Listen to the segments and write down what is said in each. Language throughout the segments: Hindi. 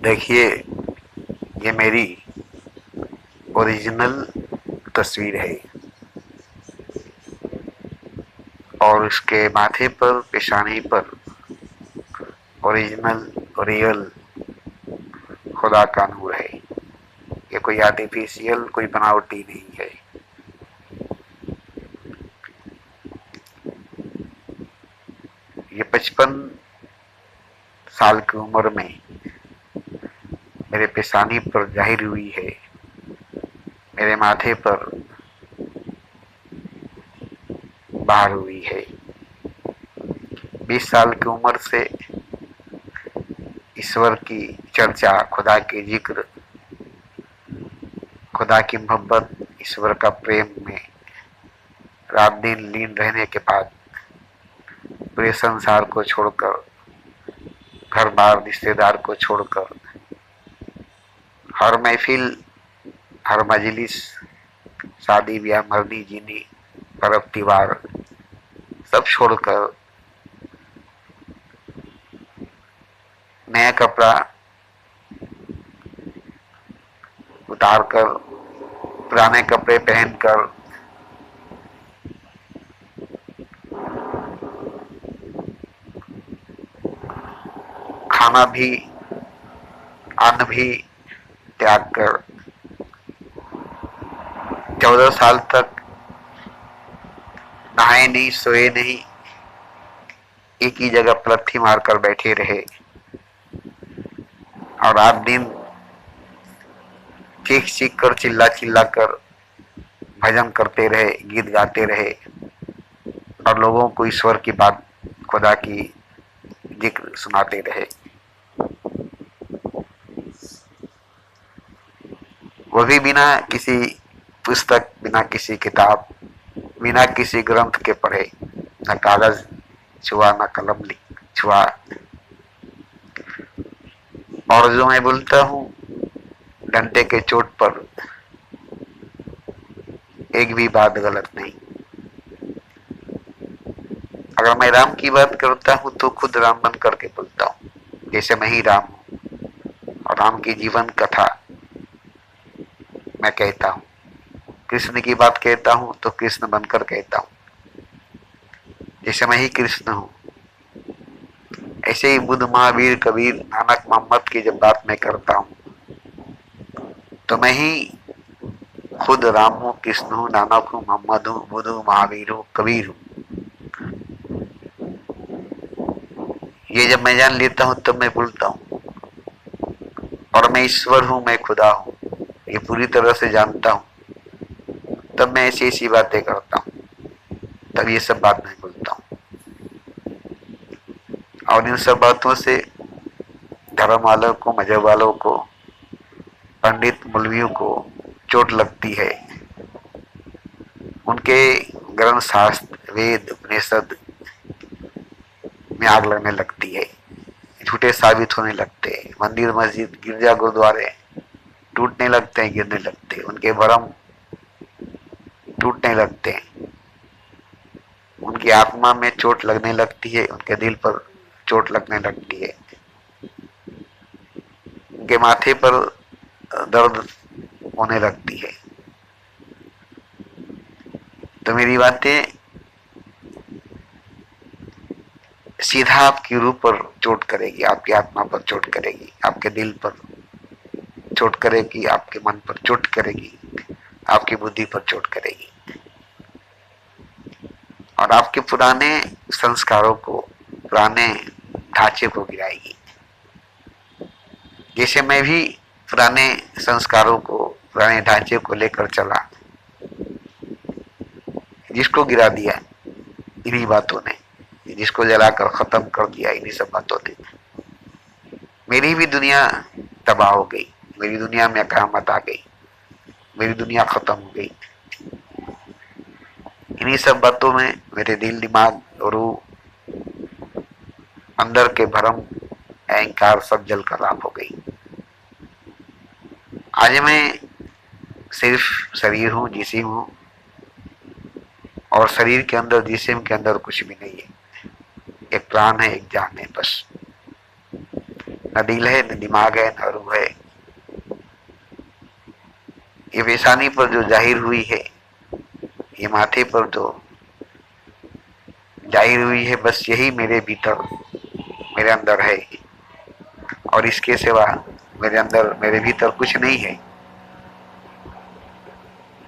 देखिए, ये मेरी ओरिजिनल तस्वीर है और उसके माथे पर, पेशानी पर ओरिजिनल, रियल खुदा का नूर है। ये कोई आर्टिफिशियल, कोई बनावटी नहीं है। ये 55 साल की उम्र में मेरे पेशानी पर जाहिर हुई है, मेरे माथे पर बाहर हुई है। 20 साल की उम्र से ईश्वर की चर्चा, खुदा के जिक्र, खुदा की मोहब्बत, ईश्वर का प्रेम में रात दिन लीन रहने के बाद पूरे संसार को छोड़कर, घर बार रिश्तेदार को छोड़कर, हर महफिल, हर मजलिस, शादी ब्याह, मरनी जीनी, पर्व त्योहार सब छोड़कर नया कपड़ा उतारकर, पुराने कपड़े पहनकर खाना भी, अन्न भी त्याग कर 14 साल तक नहाए नहीं, सोए नहीं, एक ही जगह पलथी मारकर बैठे रहे और रात दिन चीख चीख कर, चिल्ला चिल्ला कर भजन करते रहे, गीत गाते रहे और लोगों को ईश्वर की बात, खुदा की जिक्र सुनाते रहे। वो भी बिना किसी पुस्तक, बिना किसी किताब, बिना किसी ग्रंथ के पढ़े, न कागज छुआ, न कलम छुआ। और जो मैं बोलता हूँ, डंडे के चोट पर एक भी बात गलत नहीं। अगर मैं राम की बात करता हूँ तो खुद राम बन करके बोलता हूँ, जैसे मैं ही राम हूँ। और राम की जीवन कथा मैं कहता हूँ। कृष्ण की बात कहता हूँ तो कृष्ण बनकर कहता हूँ, जैसे मैं ही कृष्ण हूँ। ऐसे ही बुद्ध, महावीर, कबीर, नानक, मोहम्मद की जब बात मैं करता हूँ तो मैं ही खुद राम हूँ, कृष्ण हूँ, नानक हूँ, मोहम्मद हूँ, बुद्ध हूँ, महावीर हूँ, कबीर हूँ। ये जब मैं जान लेता हूँ तब मैं बोलता हूँ। और मैं ईश्वर हूँ, मैं खुदा हूँ, ये पूरी तरह से जानता हूँ, तब मैं ऐसी ऐसी बातें करता हूँ, तब ये सब बात मैं बोलता हूँ। और इन सब बातों से धर्म वालों को, मजहब वालों को, पंडित मौलवियों को चोट लगती है। उनके ग्रंथ, शास्त्र, वेद, उपनिषद में आग लगने लगती है, झूठे साबित होने लगते हैं। मंदिर, मस्जिद, गिरजा, गुरुद्वारे टूटने लगते हैं, गिरने लगते हैं। उनके भरम टूटने लगते हैं। उनकी आत्मा में चोट लगने लगती है, उनके दिल पर चोट लगने लगती है, उनके माथे पर दर्द होने लगती है। तो मेरी बातें सीधा आपकी रूह पर चोट करेगी, आपकी आत्मा पर चोट करेगी, आपके दिल पर चोट करेगी, आपके मन पर चोट करेगी, आपकी बुद्धि पर चोट करेगी और आपके पुराने संस्कारों को, पुराने ढांचे को गिराएगी। जैसे मैं भी पुराने संस्कारों को, पुराने ढांचे को लेकर चला, जिसको गिरा दिया इन्हीं बातों ने, जिसको जलाकर खत्म कर दिया इन्हीं सब बातों ने। मेरी भी दुनिया तबाह हो गई, मेरी दुनिया में क़यामत आ गई, मेरी दुनिया खत्म हो गई। इन्हीं सब बातों में मेरे दिल, दिमाग, रूह, अंदर के भरम, अहंकार सब जलकर राख हो गई। आज मैं सिर्फ शरीर हूँ, जिस्म हूँ और शरीर के अंदर, जिस्म के अंदर कुछ भी नहीं है। एक प्राण है, एक जान है, बस। न दिल है, न दिमाग है, न रूह है। ये पेशानी पर जो जाहिर हुई है, ये माथे पर जो जाहिर हुई है, बस यही मेरे भीतर, मेरे अंदर है। और इसके सिवा मेरे अंदर, मेरे भीतर कुछ नहीं है।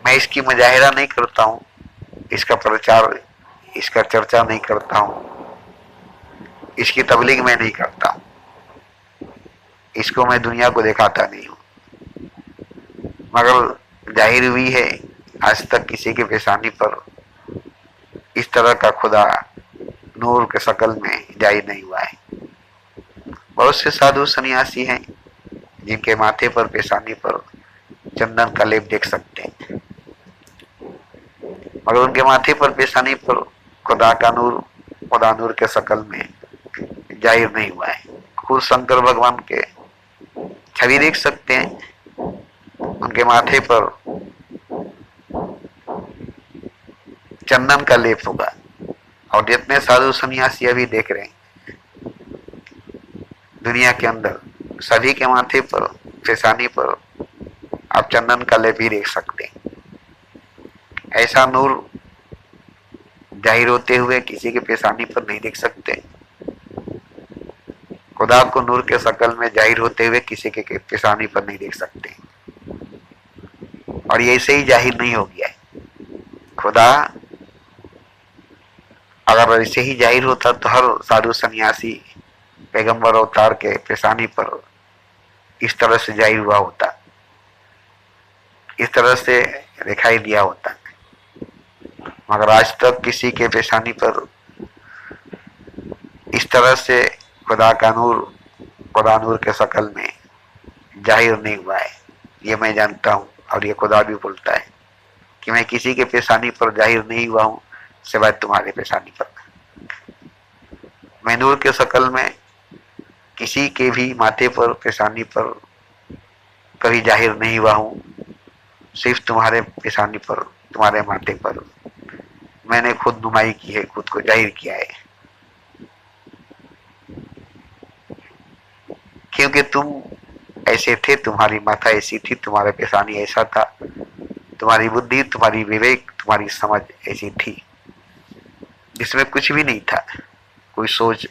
मैं इसकी मुजाहिरा नहीं करता हूँ, इसका प्रचार, इसका चर्चा नहीं करता हूँ, इसकी तबलीग मैं नहीं करता हूँ, इसको मैं दुनिया को दिखाता नहीं हूँ। मगर जाहिर हुई है, आज तक किसी के पेशानी पर इस तरह का खुदा नूर के शकल में जाहिर नहीं हुआ है। बहुत से साधु सन्यासी हैं जिनके माथे पर, पेशानी पर चंदन का लेप देख सकते हैं, मगर उनके माथे पर, पेशानी पर खुदा का नूर, खुदा नूर के शकल में जाहिर नहीं हुआ है। खुद शंकर भगवान के छवि देख सकते हैं, उनके माथे पर चंदन का लेप होगा। और जितने साधु सन्यासी अभी देख रहे हैं दुनिया के अंदर, सभी के माथे पर, पेशानी पर आप चंदन का लेप भी देख सकते हैं। ऐसा नूर जाहिर होते हुए किसी के पेशानी पर नहीं देख सकते। खुदा को नूर के शकल में जाहिर होते हुए किसी के पेशानी पर नहीं देख सकते। और ये ऐसे ही जाहिर नहीं हो गया है। खुदा अगर ऐसे ही जाहिर होता तो हर साधु सन्यासी पैगंबर अवतार के पेशानी पर इस तरह से जाहिर हुआ होता, इस तरह से दिखाई दिया होता। मगर आज तक किसी के पेशानी पर इस तरह से खुदा का नूर, खुदा नूर के शकल में जाहिर नहीं हुआ है। ये मैं जानता हूँ, और ये खुदा भी बोलता है कि मैं किसी के पेशानी पर जाहिर नहीं हुआ हूँ सिवाय तुम्हारे पेशानी पर। मैं नूर के शकल में किसी के भी माथे पर, पेशानी पर कभी जाहिर नहीं हुआ हूँ, सिर्फ तुम्हारे पेशानी पर, तुम्हारे माथे पर मैंने खुद नुमाई की है, खुद को जाहिर किया है। क्योंकि तुम ऐसे थे, तुम्हारी माथा ऐसी थी, तुम्हारा पेशानी ऐसा था, तुम्हारी बुद्धि, तुम्हारी विवेक, तुम्हारी समझ ऐसी थी जिसमें कुछ भी नहीं था। कोई सोच,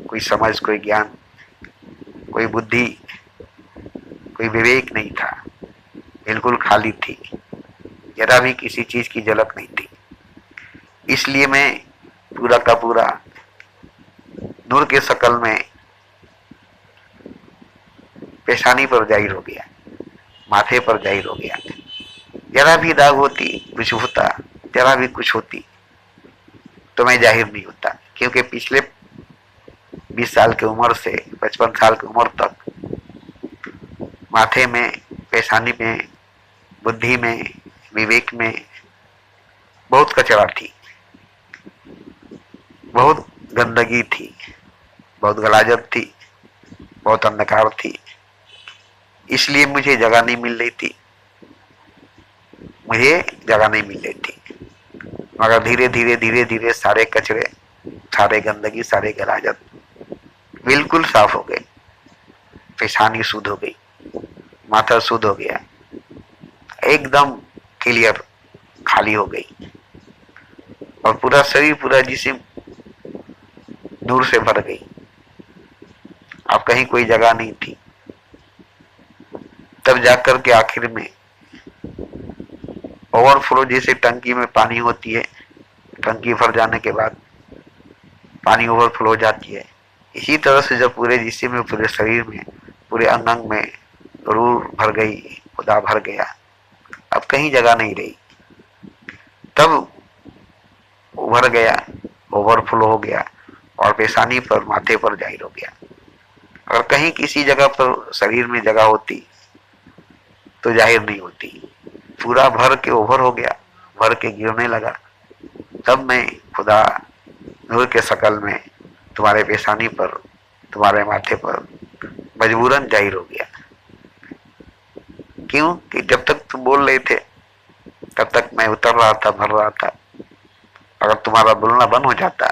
कोई समझ, कोई ज्ञान, कोई बुद्धि, कोई विवेक नहीं था। बिल्कुल खाली थी, जरा भी किसी चीज की झलक नहीं थी। इसलिए मैं पूरा का पूरा नूर के शकल में पेशानी पर जाहिर हो गया, माथे पर जाहिर हो गया। जरा भी दाग होती, कुछ होता, जरा भी कुछ होती तो मैं जाहिर नहीं होता। क्योंकि पिछले 20 साल की उम्र से 55 साल की उम्र तक माथे में, पेशानी में, बुद्धि में, विवेक में बहुत कचरा थी, बहुत गंदगी थी, बहुत गलाजत थी, बहुत अंधकार थी। इसलिए मुझे जगह नहीं मिल रही थी, मुझे जगह नहीं मिल रही थी। मगर धीरे धीरे धीरे धीरे सारे कचरे, सारे गंदगी, सारे गलाजत बिल्कुल साफ हो गए। पेशानी शुद्ध हो गई, माथा शुद्ध हो गया, एकदम क्लियर, खाली हो गई। और पूरा शरीर, पूरा जिस्म नूर से भर गई। अब कहीं कोई जगह नहीं थी। तब जाकर के आखिर में ओवरफ्लो, जैसे टंकी में पानी होती है, टंकी भर जाने के बाद पानी ओवरफ्लो हो जाती है, इसी तरह से जब पूरे जिस्म में, पूरे शरीर में, पूरे अंग अंग में रूह भर गई, खुदा भर गया, अब कहीं जगह नहीं रही। तब उभर गया, ओवरफ्लो हो गया और पेशानी पर, माथे पर जाहिर हो गया। अगर कहीं किसी जगह पर शरीर में जगह होती तो जाहिर नहीं होती। पूरा भर के ओवर हो गया, भर के गिरने लगा। तब मैं खुदा नूर के शकल में तुम्हारे पेशानी पर, तुम्हारे माथे पर मजबूरन जाहिर हो गया। क्यों? कि जब तक तुम बोल रहे थे तब तक मैं उतर रहा था, भर रहा था। अगर तुम्हारा बोलना बंद हो जाता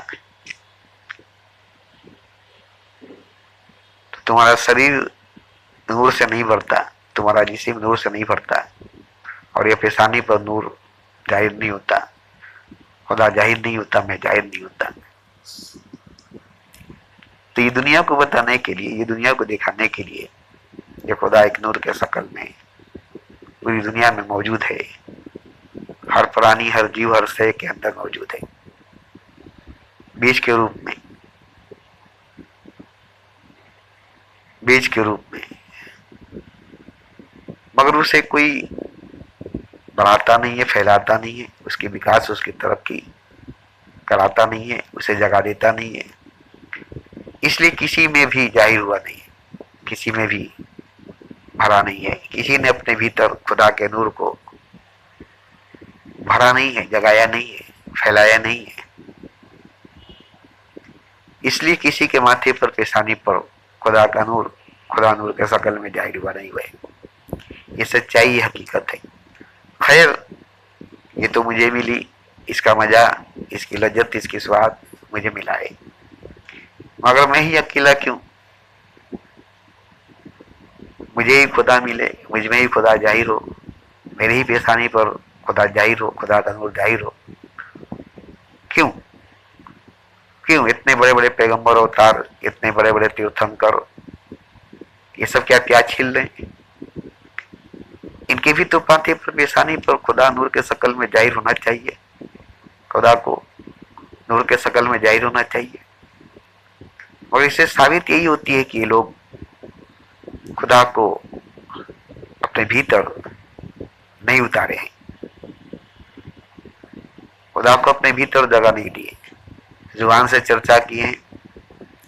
तुम्हारा शरीर नूर से नहीं भरता, तुम्हारा जिस्म नूर से नहीं भरता, और ये पेशानी पर नूर जाहिर नहीं होता, खुदा जाहिर नहीं होता, मैं जाहिर नहीं होता। तो ये दुनिया को बताने के लिए, ये दुनिया को दिखाने के लिए ये खुदा एक नूर के शक्ल में पूरी दुनिया में मौजूद है। हर प्राणी, हर जीव, हर शय के अंदर मौजूद है, बीज के रूप में, बीज के रूप में। मगर उसे कोई बढ़ाता नहीं है, फैलाता नहीं है, उसकी विकास, उसकी तरक्की कराता नहीं है, उसे जगा देता नहीं है। इसलिए किसी में भी जाहिर हुआ नहीं है, किसी में भी भरा नहीं है, किसी ने अपने भीतर खुदा के नूर को भरा नहीं है, जगाया नहीं है, फैलाया नहीं है। इसलिए किसी के माथे पर, पेशानी पर खुदा का नूर, खुदा नूर के शक्ल में जाहिर हुआ नहीं हुआ है। ये सच्चाई, ये हकीकत है। खैर, ये तो मुझे मिली, इसका मजा, इसकी लज्जत, इसकी स्वाद मुझे मिला है, मगर मैं ही अकेला क्यों? मुझे ही खुदा मिले, मुझ में ही खुदा जाहिर हो, मेरे ही पेशानी पर खुदा जाहिर हो, खुदा का नूर जाहिर हो। क्यों? क्यों? इतने बड़े बड़े पैगंबर अवतार, इतने बड़े बड़े तीर्थंकर, ये सब क्या प्याज छील रहे हैं? इनके भी तो पाते पर, पेशानी पर खुदा नूर के शक्ल में जाहिर होना चाहिए, खुदा को नूर के शक्ल में जाहिर होना चाहिए। और इससे साबित यही होती है कि ये लोग खुदा को अपने भीतर नहीं उतारे हैं, खुदा को अपने भीतर जगह नहीं दिए। जुबान से चर्चा किए हैं,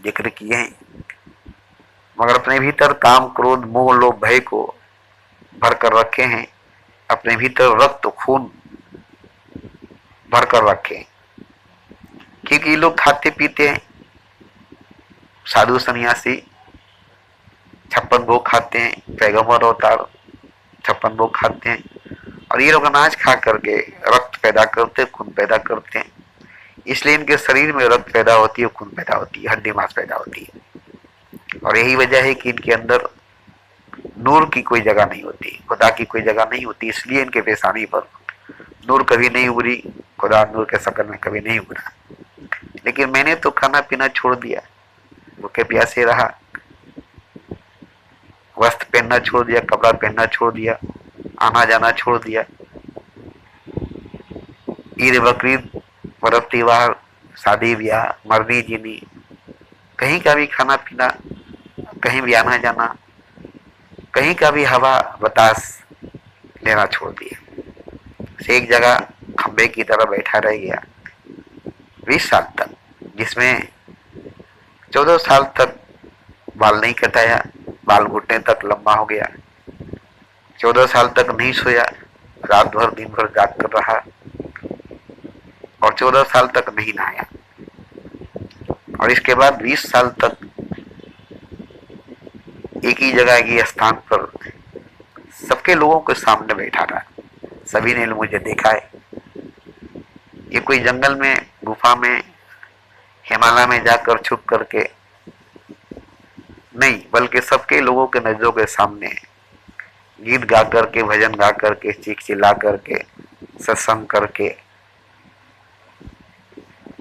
जिक्र किए हैं, मगर अपने भीतर काम, क्रोध, मोह, लोभ, भय को भर कर रखे हैं, अपने भीतर रक्त, खून भर कर रखे हैं। क्योंकि ये लोग खाते पीते हैं, साधु सन्यासी 56 भोग खाते हैं, पैगंबर अवतार 56 भोग खाते हैं, और ये लोग अनाज खा करके रक्त पैदा करते, खून पैदा करते हैं। इसलिए इनके शरीर में रक्त पैदा होती है, खून पैदा होती है, हड्डी मांस पैदा होती है। और यही वजह है कि इनके अंदर नूर की कोई जगह नहीं होती, खुदा की कोई जगह नहीं होती। इसलिए इनके पेशानी पर नूर कभी नहीं उभरी, खुदा नूर के शक्ल में कभी नहीं उभरा। लेकिन मैंने तो खाना पीना छोड़ दिया, भूखे प्यासे रहा, वस्त्र पहनना छोड़ दिया, कपड़ा पहनना छोड़ दिया, आना जाना छोड़ दिया, ईद बकरीद, पर्व त्योहार, शादी ब्याह, मरनी जीनी, कहीं का भी खाना पीना, कहीं भी आना जाना, कहीं का भी हवा बतास लेना छोड़ दिया। एक जगह खंबे की तरह बैठा रह गया 20 साल तक, जिसमें 14 साल तक बाल नहीं कटाया, बाल घुटने तक लंबा हो गया। 14 साल तक नहीं सोया, रात भर दिन भर जाग कर रहा, और 14 साल तक नहीं नहाया। और इसके बाद 20 साल तक एक ही जगह, एक ही स्थान पर सबके लोगों के सामने बैठा रहा। सभी ने मुझे देखा है। ये कोई जंगल में, गुफा में, हिमालय में जाकर छुप करके नहीं, बल्कि सबके लोगों के नजरों के सामने गीत गा करके, भजन गा करके, चीख चिल्ला करके, सत्संग करके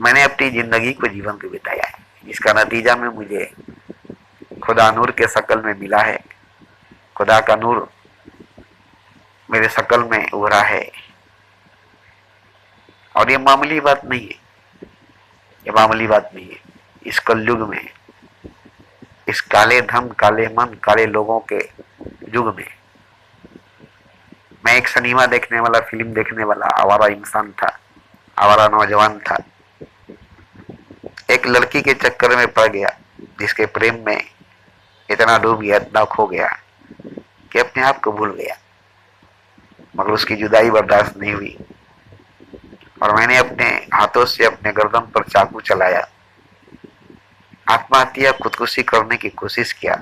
मैंने अपनी जिंदगी को, जीवन को बिताया है। इसका नतीजा में मुझे खुदा नूर के शक्ल में मिला है। खुदा का नूर मेरे शक्ल में उभरा है। और ये मामूली बात नहीं है, ये मामूली बात नहीं है। इस कलयुग में, इस काले धम, काले मन, काले लोगों के युग में, मैं एक सिनेमा देखने वाला, फिल्म देखने वाला आवारा इंसान था, आवारा नौजवान था। एक लड़की के चक्कर में पड़ गया, जिसके प्रेम में इतना डूब गया, इतना खो गया कि अपने आप को भूल गया। मगर उसकी जुदाई बर्दाश्त नहीं हुई, और मैंने अपने हाथों से अपने गर्दन पर चाकू चलाया, आत्महत्या, खुदकुशी करने की कोशिश किया।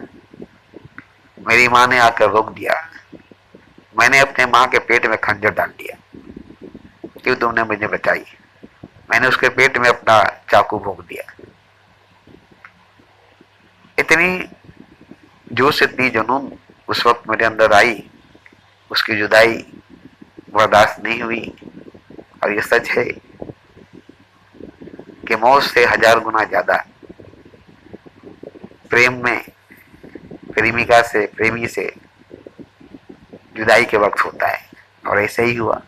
मेरी माँ ने आकर रोक दिया। मैंने अपने माँ के पेट में खंजर डाल दिया। क्यों तुमने मुझे बचाई? मैंने उसके पेट में अपना चाकू भोंक दिया। इतनी जोश इतनी जुनून उस वक्त मेरे अंदर आई, उसकी जुदाई बर्दाश्त नहीं हुई। और ये सच है कि मौत से 1000 गुना ज्यादा प्रेम में प्रेमिका से, प्रेमी से जुदाई के वक्त होता है। और ऐसे ही हुआ।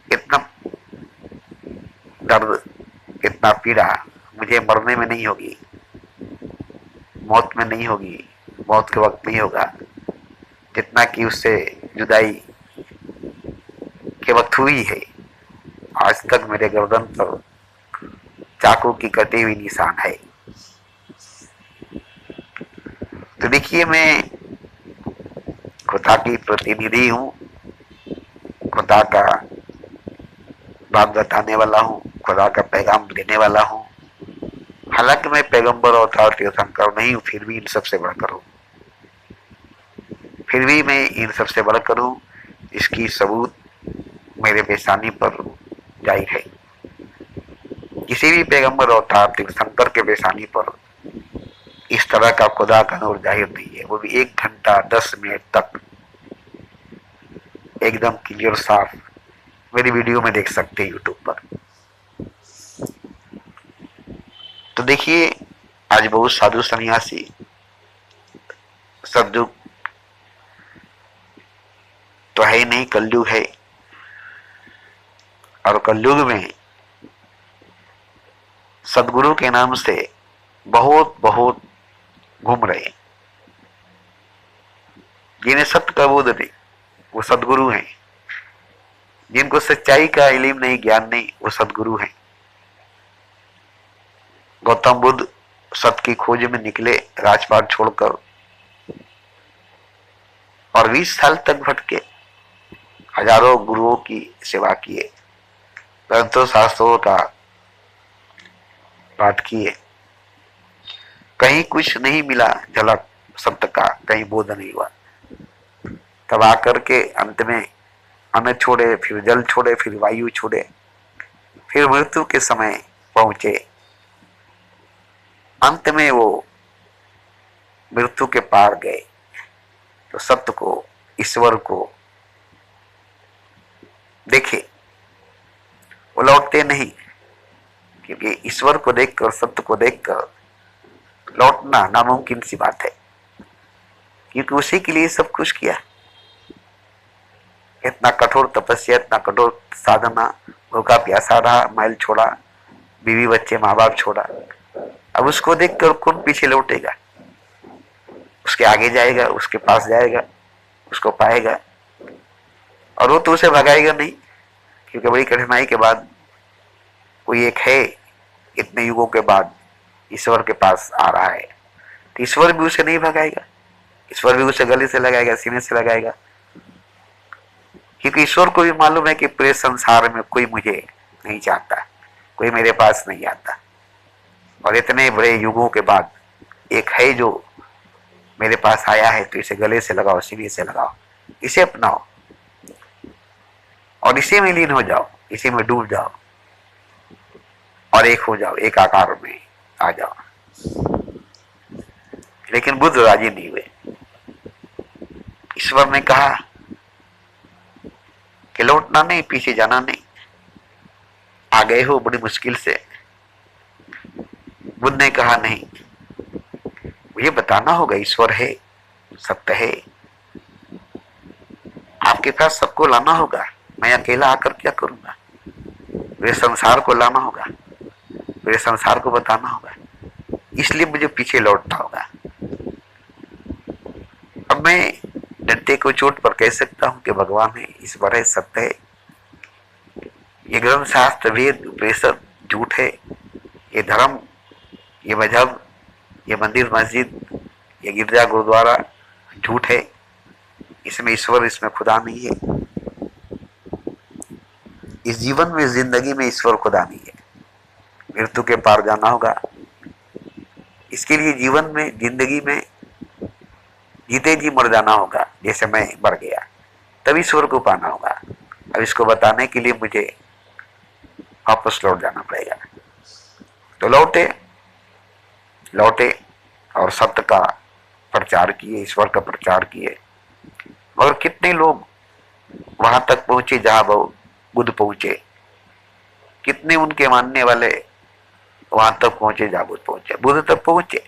इतना दर्द, इतना पीड़ा मुझे मरने में नहीं होगी, मौत में नहीं होगी, मौत के वक्त नहीं होगा, जितना कि उससे जुदाई के वक्त हुई है। आज तक मेरे गर्दन पर चाकू की कटी हुई निशान है। तो देखिए, मैं खुदा की प्रतिनिधि हूं, खुदा का बात बताने वाला हूं, खुदा का पैगाम देने वाला हूं। हालांकि मैं पैगंबर और तीर्थंकर नहीं हूं, फिर भी इन सबसे बढ़कर हूं, फिर भी मैं इन सबसे बढ़कर हूं। इसकी सबूत मेरे पेशानी पर जाहिर है। किसी भी पैगंबर अवतार तीर्थंकर के पेशानी पर इस तरह का खुदा का नूर जाहिर नहीं है, वो भी 1 घंटा 10 मिनट तक एकदम क्लियर साफ। मेरी वीडियो में देख सकते हैं यूट्यूब पर। तो देखिए, आज बहुत साधु सन्यासी, सतयुग तो है ही नहीं, कलयुग है। और कलयुग में सदगुरु के नाम से बहुत बहुत घूम रहे हैं। जिन्हें सत्य का बोध नहीं, वो सदगुरु हैं। जिनको सच्चाई का इल्म नहीं, ज्ञान नहीं, वो सदगुरु हैं। गौतम बुद्ध सत्य की खोज में निकले, राजपाट छोड़कर, और 20 साल तक भटके, हजारों गुरुओं की सेवा किए, परंतु शास्त्रों का पाठ किए, कहीं कुछ नहीं मिला, झलक सत्य का कहीं बोध नहीं हुआ। तब आकर के अंत में अन्न छोड़े, फिर जल छोड़े, फिर वायु छोड़े, फिर मृत्यु के समय पहुंचे। अंत में वो मृत्यु के पार गए, तो सत्य को, ईश्वर को देखे। वो लौटते नहीं, क्योंकि ईश्वर को देखकर, सत्य को देखकर लौटना नामुमकिन सी बात है, क्योंकि उसी के लिए सब कुछ किया। इतना कठोर तपस्या, इतना कठोर साधना, भूखा प्यासा रहा, महल छोड़ा, बीवी बच्चे माँ बाप छोड़ा। अब उसको देखकर कौन पीछे लौटेगा? उसके आगे जाएगा, उसके पास जाएगा, उसको पाएगा, और वो तो उसे भगाएगा नहीं, क्योंकि बड़ी कठिनाई के बाद कोई एक है, इतने युगों के बाद ईश्वर के पास आ रहा है, तो ईश्वर भी उसे नहीं भगाएगा, ईश्वर भी उसे गले से लगाएगा, सीने से लगाएगा, क्योंकि ईश्वर को भी मालूम है कि पूरे संसार में कोई मुझे नहीं चाहता, कोई मेरे पास नहीं आता, और इतने बड़े युगों के बाद एक है जो मेरे पास आया है, तो इसे गले से लगाओ, सीने से लगाओ, इसे अपनाओ और इसी में लीन हो जाओ, इसी में डूब जाओ और एक हो जाओ, एक आकार में आ जाओ। लेकिन बुद्ध राजी नहीं हुए। ईश्वर ने कहा कि लौटना नहीं, पीछे जाना नहीं, आ गए हो बड़ी मुश्किल से। बुद्ध ने कहा नहीं, मुझे बताना होगा, ईश्वर है, सत्य है, आपके पास सबको लाना होगा, मैं अकेला आकर क्या करूंगा? पूरे संसार को लाना होगा, पूरे संसार को बताना होगा, इसलिए मुझे पीछे लौटना होगा। अब मैं डंडे को चोट पर कह सकता हूं कि भगवान है, ईश्वर है, सत्य है। ये ग्रंथ शास्त्र, वेद, उपनिषद झूठ है, ये धर्म, ये मजहब, ये मंदिर मस्जिद, ये गिरजा गुरुद्वारा झूठ है, इसमें ईश्वर, इसमें खुदा नहीं है। इस जीवन में, जिंदगी में ईश्वर खुदा नहीं है। मृत्यु के पार जाना होगा, इसके लिए जीवन में, जिंदगी में जीते जी मर जाना होगा, जैसे मैं मर गया, तब ईश्वर को पाना होगा। अब इसको बताने के लिए मुझे वापस लौट जाना पड़ेगा। तो लौटे और सत्य का प्रचार किए, ईश्वर का प्रचार किए, मगर कितने लोग वहां तक पहुंचे जहां वो बुद्ध पहुंचे, कितने उनके मानने वाले वहां तक पहुंचे जहां बुद्ध पहुंचे। बुद्ध तक पहुंचे,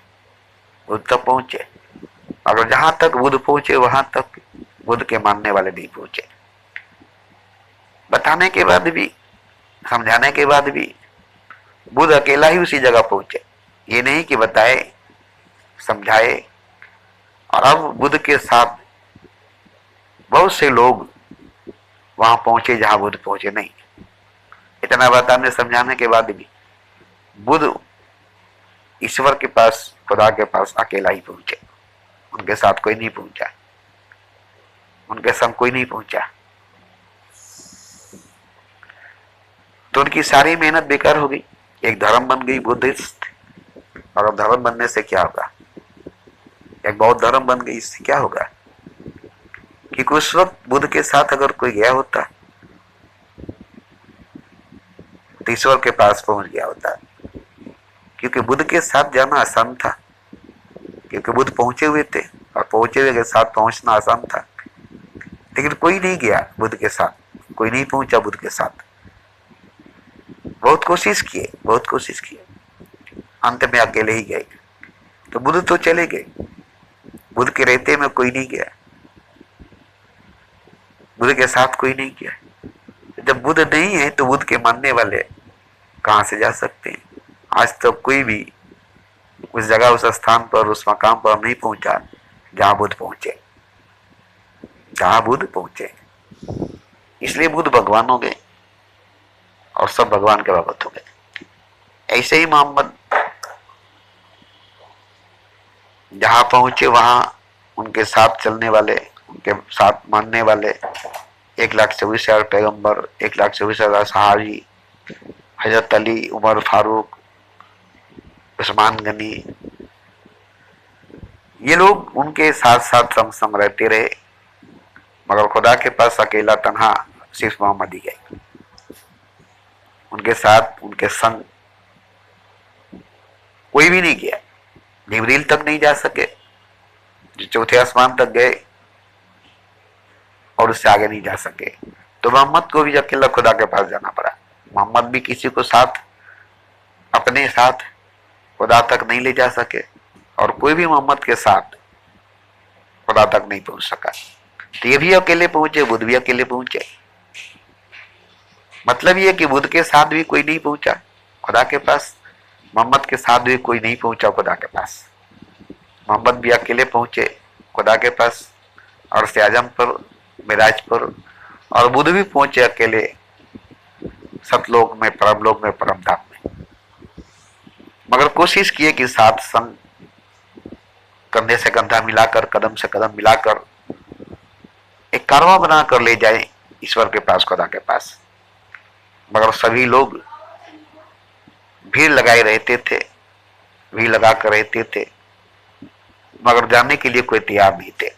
बुद्ध तक पहुंचे, अगर जहां तक बुद्ध पहुंचे वहां तक बुद्ध के मानने वाले नहीं पहुंचे। बताने के बाद भी, समझाने के बाद भी बुद्ध अकेला ही उसी जगह पहुंचे। ये नहीं कि बताए, समझाए और अब बुद्ध के साथ बहुत से लोग वहां पहुंचे जहां बुद्ध पहुंचे नहीं। इतना बताने समझाने के बाद भी बुद्ध ईश्वर के पास, खुदा के पास अकेला ही पहुंचे, उनके साथ कोई नहीं पहुंचा, उनके संग कोई नहीं पहुंचा। तो उनकी सारी मेहनत बेकार हो गई। एक धर्म बन गई बुद्धिस्ट, और अब धर्म बनने से क्या होगा? एक बौद्ध धर्म बन गई, इससे क्या होगा? कि उस वक्त बुद्ध के साथ अगर कोई गया होता तो ईश्वर के पास पहुंच गया होता, क्योंकि बुद्ध के साथ जाना आसान था, क्योंकि बुद्ध पहुंचे हुए थे और पहुंचे हुए के साथ पहुंचना आसान था। लेकिन कोई नहीं गया बुद्ध के साथ, कोई नहीं पहुंचा बुद्ध के साथ। बहुत कोशिश किए, बहुत कोशिश किए, अंत में अकेले ही गए। तो बुद्ध तो चले गए, बुद्ध के रहते में कोई नहीं गया, बुद्ध के साथ कोई नहीं गया। जब बुद्ध नहीं है तो बुद्ध के मानने वाले कहां से जा सकते हैं? आज तक तो कोई भी उस जगह, उस स्थान पर, उस मकाम पर नहीं पहुंचा जहां बुद्ध पहुंचे, जहां बुद्ध पहुंचे। इसलिए बुद्ध भगवान हो गए और सब भगवान के भगत हो गए। ऐसे ही मोहम्मद जहां पहुंचे वहां उनके साथ चलने वाले, उनके साथ मानने वाले 1,24,000 पैगंबर, 1,24,000 सहाबी, हजरत अली, उमर फारूक, उस्मान गनी, ये लोग उनके साथ साथ संग संग रहते रहे। मगर खुदा के पास अकेला तन्हा सिर्फ मोहम्मद ही गए। उनके साथ, उनके संग कोई भी नहीं गया। जिब्रील तक नहीं जा सके, जो चौथे आसमान तक गए और उससे आगे नहीं जा सके। तो मोहम्मद को भी अकेला खुदा के पास जाना पड़ा। मोहम्मद भी किसी को साथ, अपने साथ खुदा तक नहीं ले जा सके, और कोई भी मोहम्मद के साथ खुदा तक नहीं पहुंच सका। तो ये भी अकेले पहुंचे, बुद्ध भी अकेले पहुंचे। मतलब ये कि बुद्ध के साथ भी कोई नहीं पहुंचा खुदा के पास, मोहम्मद के साथ भी कोई नहीं पहुंचा खुदा के पास। मोहम्मद भी अकेले पहुंचे खुदा के पास और सियाजम पर, मिराज पर, और बुद्ध भी पहुंचे अकेले सतलोक में, परमलोक में, परमधाम में। मगर कोशिश किए कि साथ संग, कंधे से कंधा मिलाकर, कदम से कदम मिलाकर एक कारवां बनाकर ले जाए ईश्वर के पास, खुदा के पास। मगर सभी लोग भीड़ लगाए रहते थे, भीड़ लगा कर रहते थे, मगर जाने के लिए कोई तैयार नहीं थे।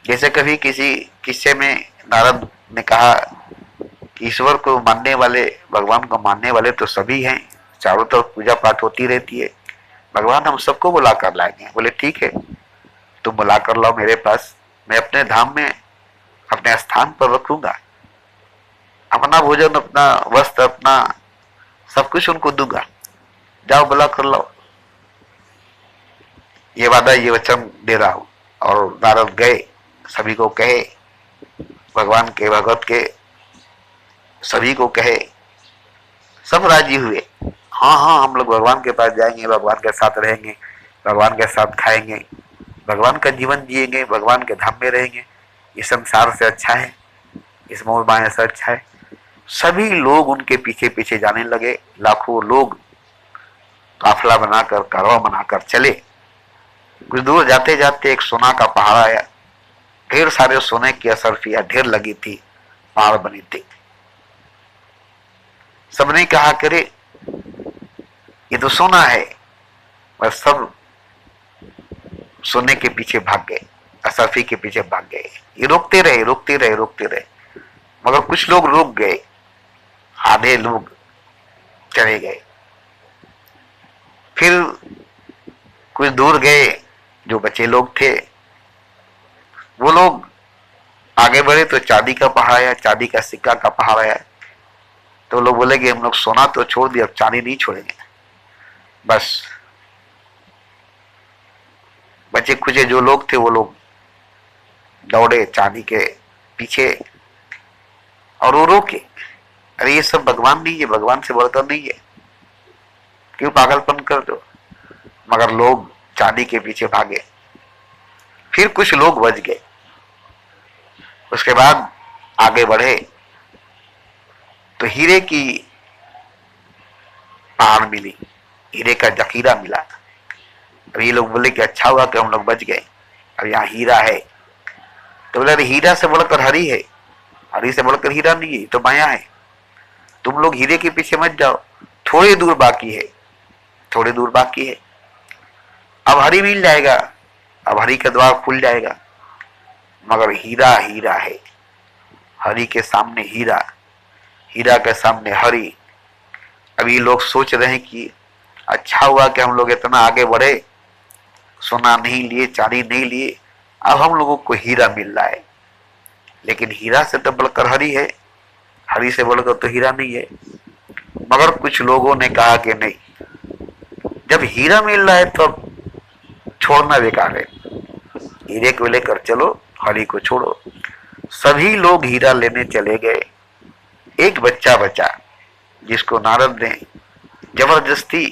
जैसे कभी किसी किस्से में नारद ने कहा कि ईश्वर को मानने वाले, भगवान को मानने वाले तो सभी हैं, चारों तरफ पूजा पाठ होती रहती है, भगवान हम सबको बुला कर लाएंगे। बोले ठीक है, तुम बुला कर लाओ मेरे पास, मैं अपने धाम में, अपने स्थान पर रखूंगा, अपना भोजन, अपना वस्त्र, अपना सब कुछ उनको दूंगा, जाओ बुला कर लाओ। ये वादा, ये वचन दे रहा हूं। और नारद गए, सभी को कहे, भगवान के भगत के सभी को कहे, सब राजी हुए। हाँ हाँ, हम लोग भगवान के पास जाएंगे, भगवान के साथ रहेंगे, भगवान के साथ खाएंगे, भगवान का जीवन जिएंगे, भगवान के धाम में रहेंगे। इस संसार से अच्छा है, इस मोह माया से अच्छा है। सभी लोग उनके पीछे पीछे जाने लगे। लाखों लोग काफिला बनाकर, कारवां बनाकर चले। कुछ दूर जाते जाते एक सोना का पहाड़ आया। ढेर सारे सोने की असरफियां ढेर लगी थी, पहाड़ बनी थी। सबने कहा करे ये तो सोना है, बस सब सोने के पीछे भाग गए, असरफी के पीछे भाग गए। ये रोकते रहे, रोकते रहे, रोकते रहे, मगर कुछ लोग रुक गए, आधे लोग चले गए। फिर कुछ दूर गए जो बच्चे लोग थे वो लोग आगे बढ़े तो चांदी का पहाड़ आया, चांदी का सिक्का का पहाड़ आया। तो लोग बोले कि हम लोग सोना तो छोड़ दिए, अब चांदी नहीं छोड़ेंगे। बस बचे खुचे जो लोग थे वो लोग दौड़े चांदी के पीछे और वो रोके, अरे ये सब भगवान नहीं है, भगवान से बढ़कर नहीं है, क्यों पागलपन कर दो। मगर लोग चांदी के पीछे भागे, फिर कुछ लोग बच गए। उसके बाद आगे बढ़े तो हीरे की पहाड़ मिली, हीरे का जखीरा मिला। अब ये लोग बोले कि अच्छा हुआ कि हम लोग बच गए, अब यहाँ हीरा है। तो बोले अरे हीरा से बढ़कर हरी है, हरी से बढ़कर हीरा नहीं है, तो माया है। तुम लोग हीरे के पीछे मत जाओ, थोड़ी दूर बाकी है, थोड़ी दूर बाकी है, अब हरी मिल जाएगा, अब हरी का द्वार खुल जाएगा। मगर हीरा हीरा है, हरी के सामने हीरा, हीरा के सामने हरी। अभी लोग सोच रहे हैं कि अच्छा हुआ कि हम लोग इतना आगे बढ़े, सोना नहीं लिए, चांदी नहीं लिए, अब हम लोगों को हीरा मिल रहा है। लेकिन हीरा से तो बढ़कर हरी है, हरी से बढ़कर तो हीरा नहीं है। मगर कुछ लोगों ने कहा कि नहीं, जब हीरा मिल रहा है तो अब छोड़ना बेकार है, हीरे को लेकर चलो, हरी को छोड़ो। सभी लोग हीरा लेने चले गए। एक बच्चा बचा जिसको नारद ने जबरदस्ती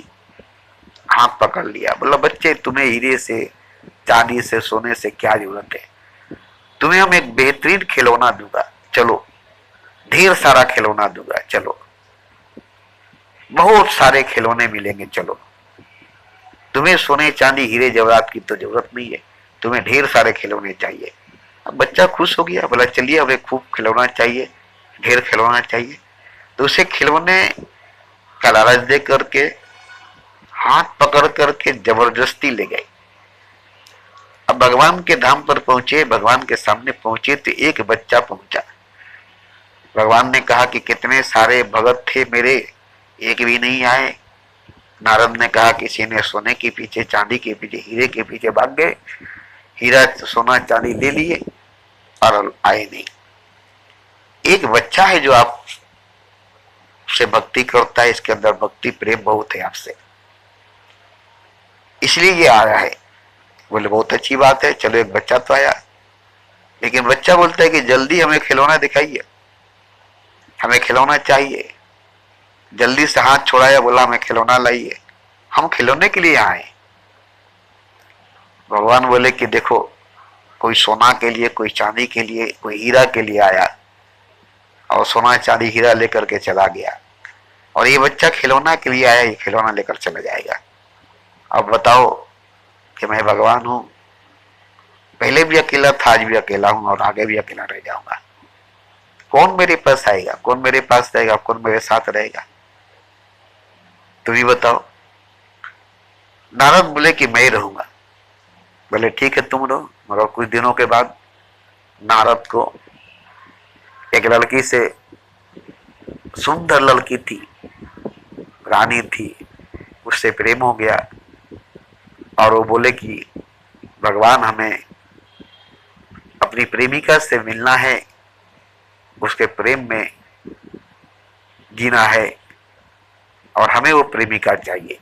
हाथ पकड़ लिया। बोला बच्चे, तुम्हें हीरे से, चांदी से, सोने से क्या जरूरत है, तुम्हें हम एक बेहतरीन खिलौना दूंगा, चलो, ढेर सारा खिलौना दूंगा, चलो, बहुत सारे खिलौने मिलेंगे, चलो, तुम्हें सोने चांदी हीरे जवाहरात की तो जरूरत नहीं है, तुम्हें ढेर सारे खिलौने चाहिए। अब बच्चा खुश हो गया, बोला चलिए हमें खूब खिलौना चाहिए, ढेर खिलौना चाहिए। तो उसे खिलौने का लालच दे करके हाथ पकड़ करके जबरदस्ती ले गए। अब भगवान के धाम पर पहुंचे, भगवान के सामने पहुंचे तो एक बच्चा पहुंचा। भगवान ने कहा कि कितने सारे भगत थे मेरे, एक भी नहीं आए। नारद ने कहा किसी ने सोने के पीछे, चांदी के पीछे, हीरे के पीछे भाग गए, हीरा सोना चांदी ले लिए और आए नहीं। एक बच्चा है जो आप से भक्ति करता है, इसके अंदर भक्ति प्रेम बहुत है आपसे, इसलिए ये आया है। बोले बहुत अच्छी बात है, चलो एक बच्चा तो आया। लेकिन बच्चा बोलता है कि जल्दी हमें खिलौना दिखाइए, हमें खिलौना चाहिए। जल्दी से हाथ छोड़ाया, बोला हमें खिलौना लाइए, हम खिलौने के लिए आए। भगवान बोले कि देखो, कोई सोना के लिए, कोई चांदी के लिए, कोई हीरा के लिए आया और सोना चांदी हीरा लेकर के चला गया, और ये बच्चा खिलौना के लिए आया, ये खिलौना लेकर चला जाएगा। अब बताओ कि मैं भगवान हूं, पहले भी अकेला था, आज भी अकेला हूं और आगे भी अकेला रह जाऊंगा। कौन मेरे पास आएगा, कौन मेरे पास रहेगा, कौन मेरे साथ रहेगा, तुम ही बताओ। नारद बोले कि मैं ही रहूंगा। बोले ठीक है तुम रहो। मगर कुछ दिनों के बाद नारद को एक लड़की से, सुंदर लड़की थी, रानी थी, उससे प्रेम हो गया और वो बोले कि भगवान हमें अपनी प्रेमिका से मिलना है, उसके प्रेम में जीना है और हमें वो प्रेमिका चाहिए,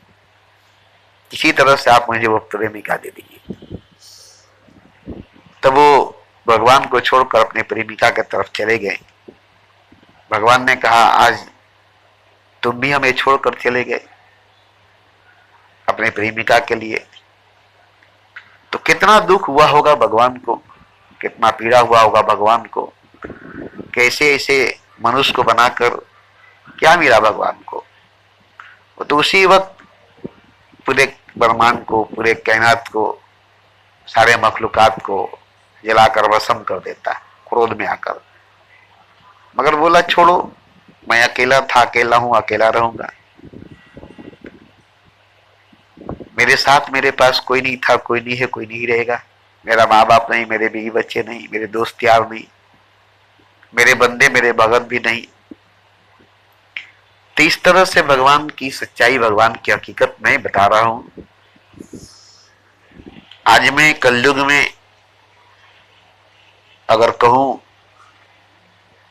किसी तरह से आप मुझे वो प्रेमिका दे दीजिए। तब वो भगवान को छोड़कर अपने प्रेमिका की तरफ चले गए। भगवान ने कहा आज तुम भी हमें छोड़कर चले गए अपने प्रेमिका के लिए, तो कितना दुख हुआ होगा भगवान को, कितना पीड़ा हुआ होगा भगवान को। कैसे ऐसे मनुष्य को बनाकर क्या मिला भगवान को। वो तो उसी वक्त पूरे ब्रह्मांड को, पूरे कायनात को, सारे मखलूकात को जलाकर भस्म कर देता क्रोध में आकर। मगर बोला छोड़ो, मैं अकेला था, अकेला हूं, अकेला रहूंगा। मेरे साथ मेरे पास कोई नहीं था, कोई नहीं है, कोई नहीं रहेगा। मेरा माँ बाप नहीं, मेरे बीवी बच्चे नहीं, मेरे दोस्त यार नहीं, मेरे बंदे, मेरे भगत भी नहीं। तो इस तरह से भगवान की सच्चाई, भगवान की हकीकत मैं बता रहा हूं। आज मैं कलयुग में अगर कहूं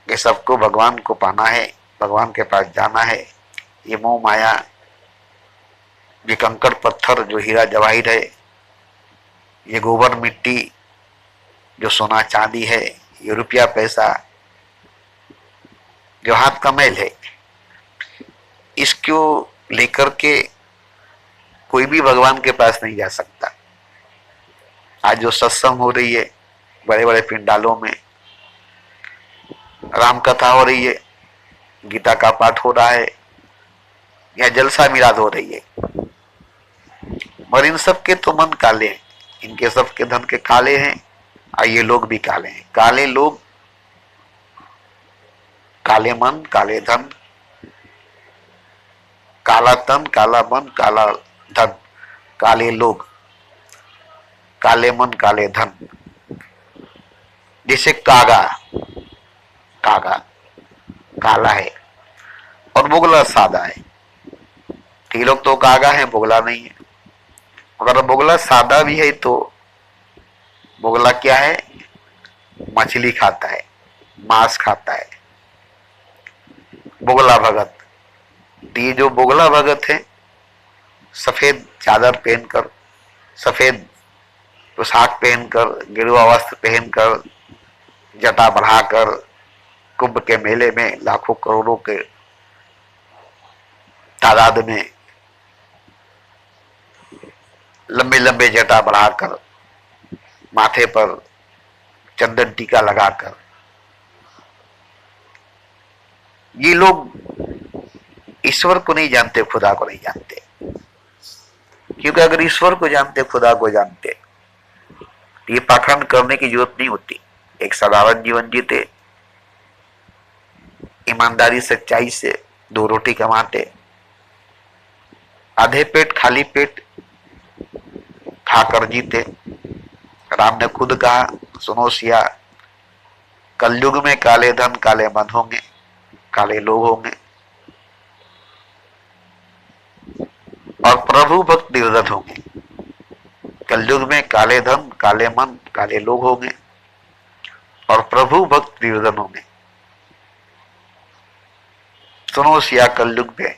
कि सबको भगवान को पाना है, भगवान के पास जाना है, ये मोह माया, ये कंकड़ पत्थर जो हीरा जवाहिर है, ये गोबर मिट्टी जो सोना चांदी है, ये रुपया पैसा जो हाथ का मैल है, इसको लेकर के कोई भी भगवान के पास नहीं जा सकता। आज जो सत्संग हो रही है बड़े बड़े पिंडालों में, राम कथा हो रही है, गीता का पाठ हो रहा है, या जलसा मिलाद हो रही है, और इन सब के तो मन काले हैं, इनके सब के धन के काले हैं, और ये लोग भी काले हैं। काले लोग, काले मन, काले धन, काला तन, काला मन, काला धन, काले लोग, काले मन, काले धन। जैसे कागा, कागा काला है और बोगला सादा है। कई लोग तो कागा है, बोगला नहीं है। अगर बोगला सादा भी है तो बोगला क्या है? मछली खाता है, मांस खाता है, बोगला भगत। ये जो बोगला भगत है, सफेद चादर पहनकर, सफेद पोशाक पहनकर, गेरुआ वस्त्र पहनकर, जटा बढ़ाकर कुंभ के मेले में लाखों करोड़ों के तादाद में लंबे लंबे जटा बढ़ाकर, माथे पर चंदन टीका लगाकर, ये लोग ईश्वर को नहीं जानते, खुदा को नहीं जानते। क्योंकि अगर ईश्वर को जानते, खुदा को जानते, ये पाखंड करने की जरूरत नहीं होती। एक साधारण जीवन जीते, ईमानदारी सच्चाई से दो रोटी कमाते, आधे पेट खाली पेट खाकर जीते। राम ने खुद कहा, सुनो सिया, कलयुग में काले धन काले मन होंगे, काले लोग होंगे, और प्रभु भक्त निर्धन होंगे। कलयुग में काले धन काले मन काले लोग होंगे और प्रभु भक्त निर्धन होंगे। सुनो सिया, कलयुग में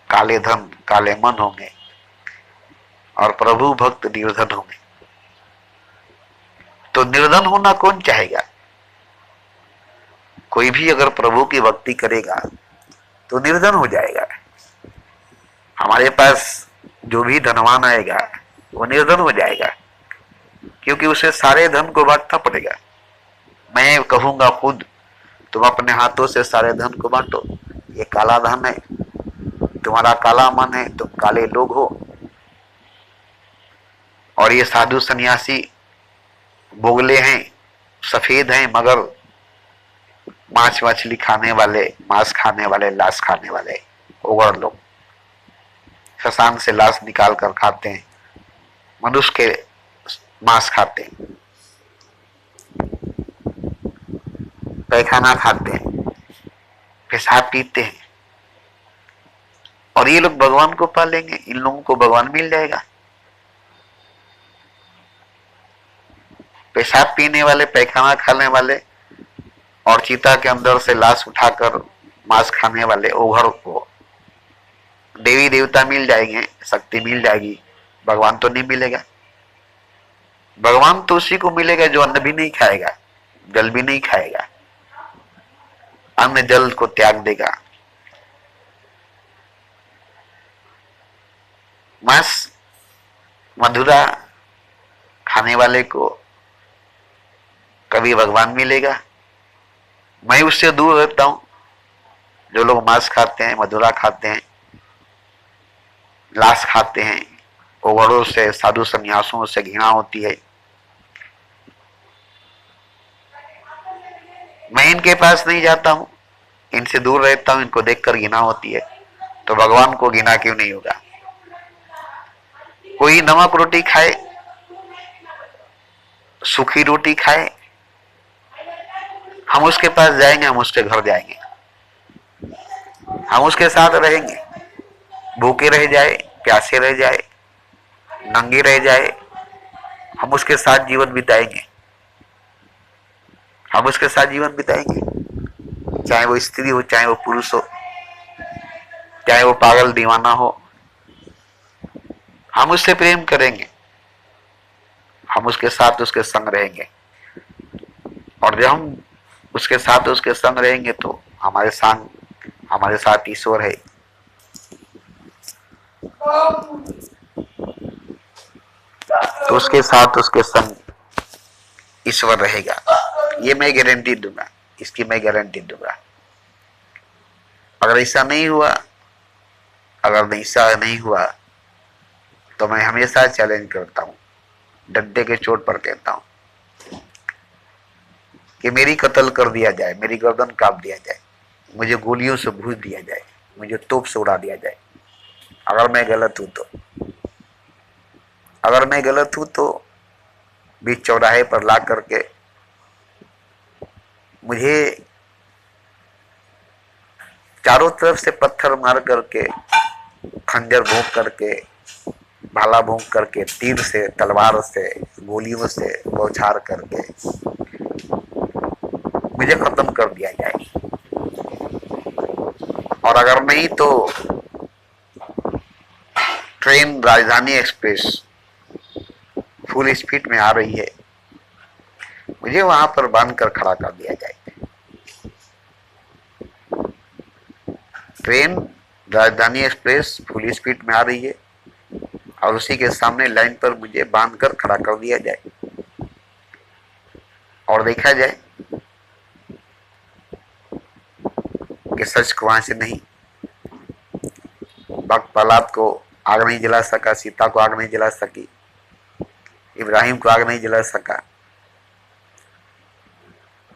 काले धन काले मन होंगे और प्रभु भक्त निर्धन होंगे। तो निर्धन होना कौन चाहेगा? कोई भी अगर प्रभु की भक्ति करेगा तो निर्धन हो जाएगा। हमारे पास जो भी धनवान आएगा वो निर्धन हो जाएगा, क्योंकि उसे सारे धन को बांटना पड़ेगा। मैं कहूंगा खुद, तुम अपने हाथों से सारे धन को बांटो। ये काला धन है, तुम्हारा काला मन है, तुम काले लोग हो। और ये साधु सन्यासी बोगले हैं, सफेद हैं, मगर मांस मछली खाने वाले, मांस खाने वाले, लाश खाने वाले ओगड़ लोग। शशांक से लाश निकाल कर खाते हैं, मनुष्य के मांस खाते हैं, पैखाना खाते हैं, पेशाब पीते हैं। और ये लोग भगवान को पालेंगे, इन लोगों को भगवान मिल जाएगा। पेशाब पीने वाले, पैखाना खाने वाले और चीता के अंदर से लाश उठाकर मांस खाने वाले ओघड़ को देवी देवता मिल जाएंगे, शक्ति मिल जाएगी, भगवान तो नहीं मिलेगा। भगवान तो उसी को मिलेगा जो अन्न भी नहीं खाएगा, जल भी नहीं खाएगा, अन्न जल को त्याग देगा। मांस मधुरा खाने वाले को कभी भगवान मिलेगा? मैं उससे दूर रहता हूं। जो लोग मांस खाते हैं, मधुरा खाते हैं, लाश खाते हैं, ओगड़ों से, साधु संन्यासों से घृणा होती है। मैं इनके पास नहीं जाता हूं, इनसे दूर रहता हूं, इनको देखकर घृणा होती है। तो भगवान को घृणा क्यों नहीं होगा? कोई नमक रोटी खाए, सूखी रोटी खाए, हम उसके पास जाएंगे, हम उसके घर जाएंगे, हम उसके साथ रहेंगे। भूखे रह जाए, प्यासे रह जाए, नंगे रह जाए, हम उसके साथ जीवन बिताएंगे, हम उसके साथ जीवन बिताएंगे, चाहे वो स्त्री हो, चाहे वो पुरुष हो, चाहे वो पागल दीवाना हो, हम उससे प्रेम करेंगे, हम उसके साथ उसके संग रहेंगे। और जब हम उसके साथ उसके संग रहेंगे तो हमारे साथ ईश्वर है। तो उसके साथ उसके संग ईश्वर रहेगा, ये मैं गारंटी दूंगा, इसकी मैं गारंटी दूंगा। अगर ऐसा नहीं हुआ, अगर ऐसा नहीं हुआ तो मैं हमेशा चैलेंज करता हूं, डंडे के चोट पर कहता हूं कि मेरी कत्ल कर दिया जाए, मेरी गर्दन काट दिया जाए, मुझे गोलियों से भूज दिया जाए, मुझे तोप से उड़ा दिया जाए, अगर मैं गलत हूं तो, अगर मैं गलत हूं तो बीच चौराहे पर ला करके मुझे चारों तरफ से पत्थर मार करके, खंजर भोंक करके, भाला भोंक करके, तीर से, तलवार से, गोलियों से बौछार करके मुझे खत्म कर दिया जाए। और अगर नहीं तो ट्रेन राजधानी एक्सप्रेस फुल स्पीड में आ रही है, मुझे वहां पर बांधकर खड़ा कर दिया जाए। ट्रेन राजधानी एक्सप्रेस फुल स्पीड में आ रही है और उसी के सामने लाइन पर मुझे बांधकर खड़ा कर दिया जाए और देखा जाए कि सच को वहां से नहीं, वक्त प्रहलाद को आग नहीं जला सका, सीता को आग नहीं जला सकी, इब्राहिम को आग नहीं जला सका,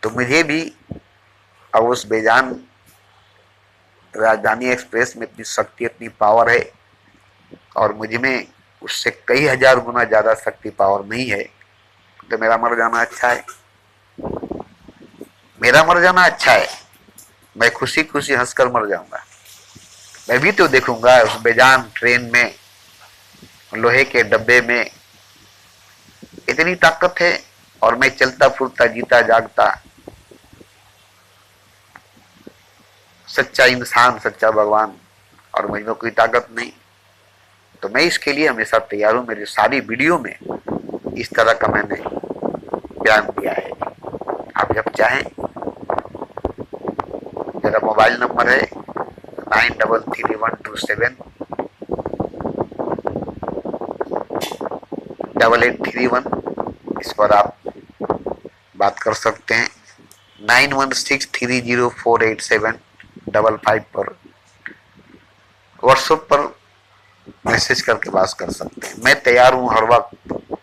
तो मुझे भी अब उस बेजान राजधानी एक्सप्रेस में इतनी शक्ति, इतनी पावर है और मुझ में उससे कई हजार गुना ज्यादा शक्ति पावर नहीं है, तो मेरा मर जाना अच्छा है, मेरा मर जाना अच्छा है। मैं खुशी खुशी हंसकर मर जाऊंगा। मैं भी तो देखूंगा उस बेजान ट्रेन में, लोहे के डब्बे में इतनी ताकत है और मैं चलता फूलता जीता जागता सच्चा इंसान, सच्चा भगवान, और मुझ में कोई ताकत नहीं। तो मैं इसके लिए हमेशा तैयार हूं। मेरी सारी वीडियो में इस तरह का मैंने बयान दिया है। आप जब चाहें, मेरा मोबाइल नंबर है 9331278831, इस पर आप बात कर सकते हैं। 9163048755 पर व्हाट्सएप पर मैसेज करके बात कर सकते हैं। मैं तैयार हूं हर वक्त,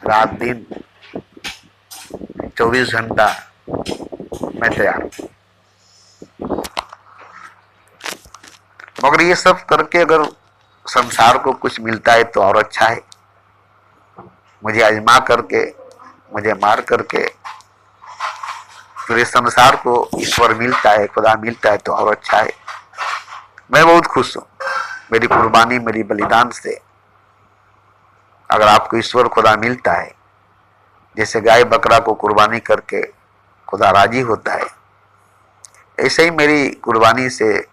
रात दिन 24 घंटा मैं तैयार हूं। मगर ये सब करके अगर संसार को कुछ मिलता है तो और अच्छा है। मुझे आजमा करके, मुझे मार करके पूरे संसार को ईश्वर मिलता है, खुदा मिलता है तो और अच्छा है। मैं बहुत खुश हूं। मेरी कुर्बानी, मेरी बलिदान से अगर आपको ईश्वर खुदा मिलता है, जैसे गाय बकरा को कुर्बानी करके खुदा राजी होता है, ऐसे ही मेरी कुर्बानी से,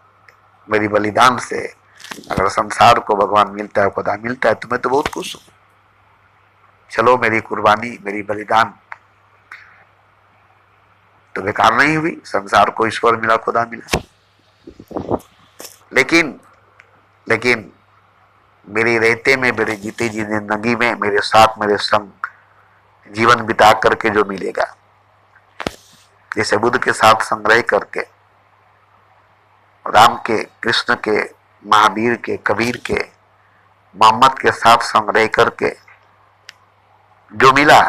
मेरी बलिदान से अगर संसार को भगवान मिलता है, खुदा मिलता है, तो मैं तो बहुत खुश हूं। चलो, मेरी कुर्बानी, मेरी बलिदान तो बेकार नहीं हुई। संसार को ईश्वर मिला, खुदा मिला। लेकिन मेरे रहते में, मेरे जीते जी जिंदगी में मेरे साथ, मेरे संग जीवन बिता करके जो मिलेगा, जैसे बुद्ध के साथ संग्रह करके, राम के, कृष्ण के, महावीर के, कबीर के, मोहम्मद के साथ संग्रह करके जो मिला,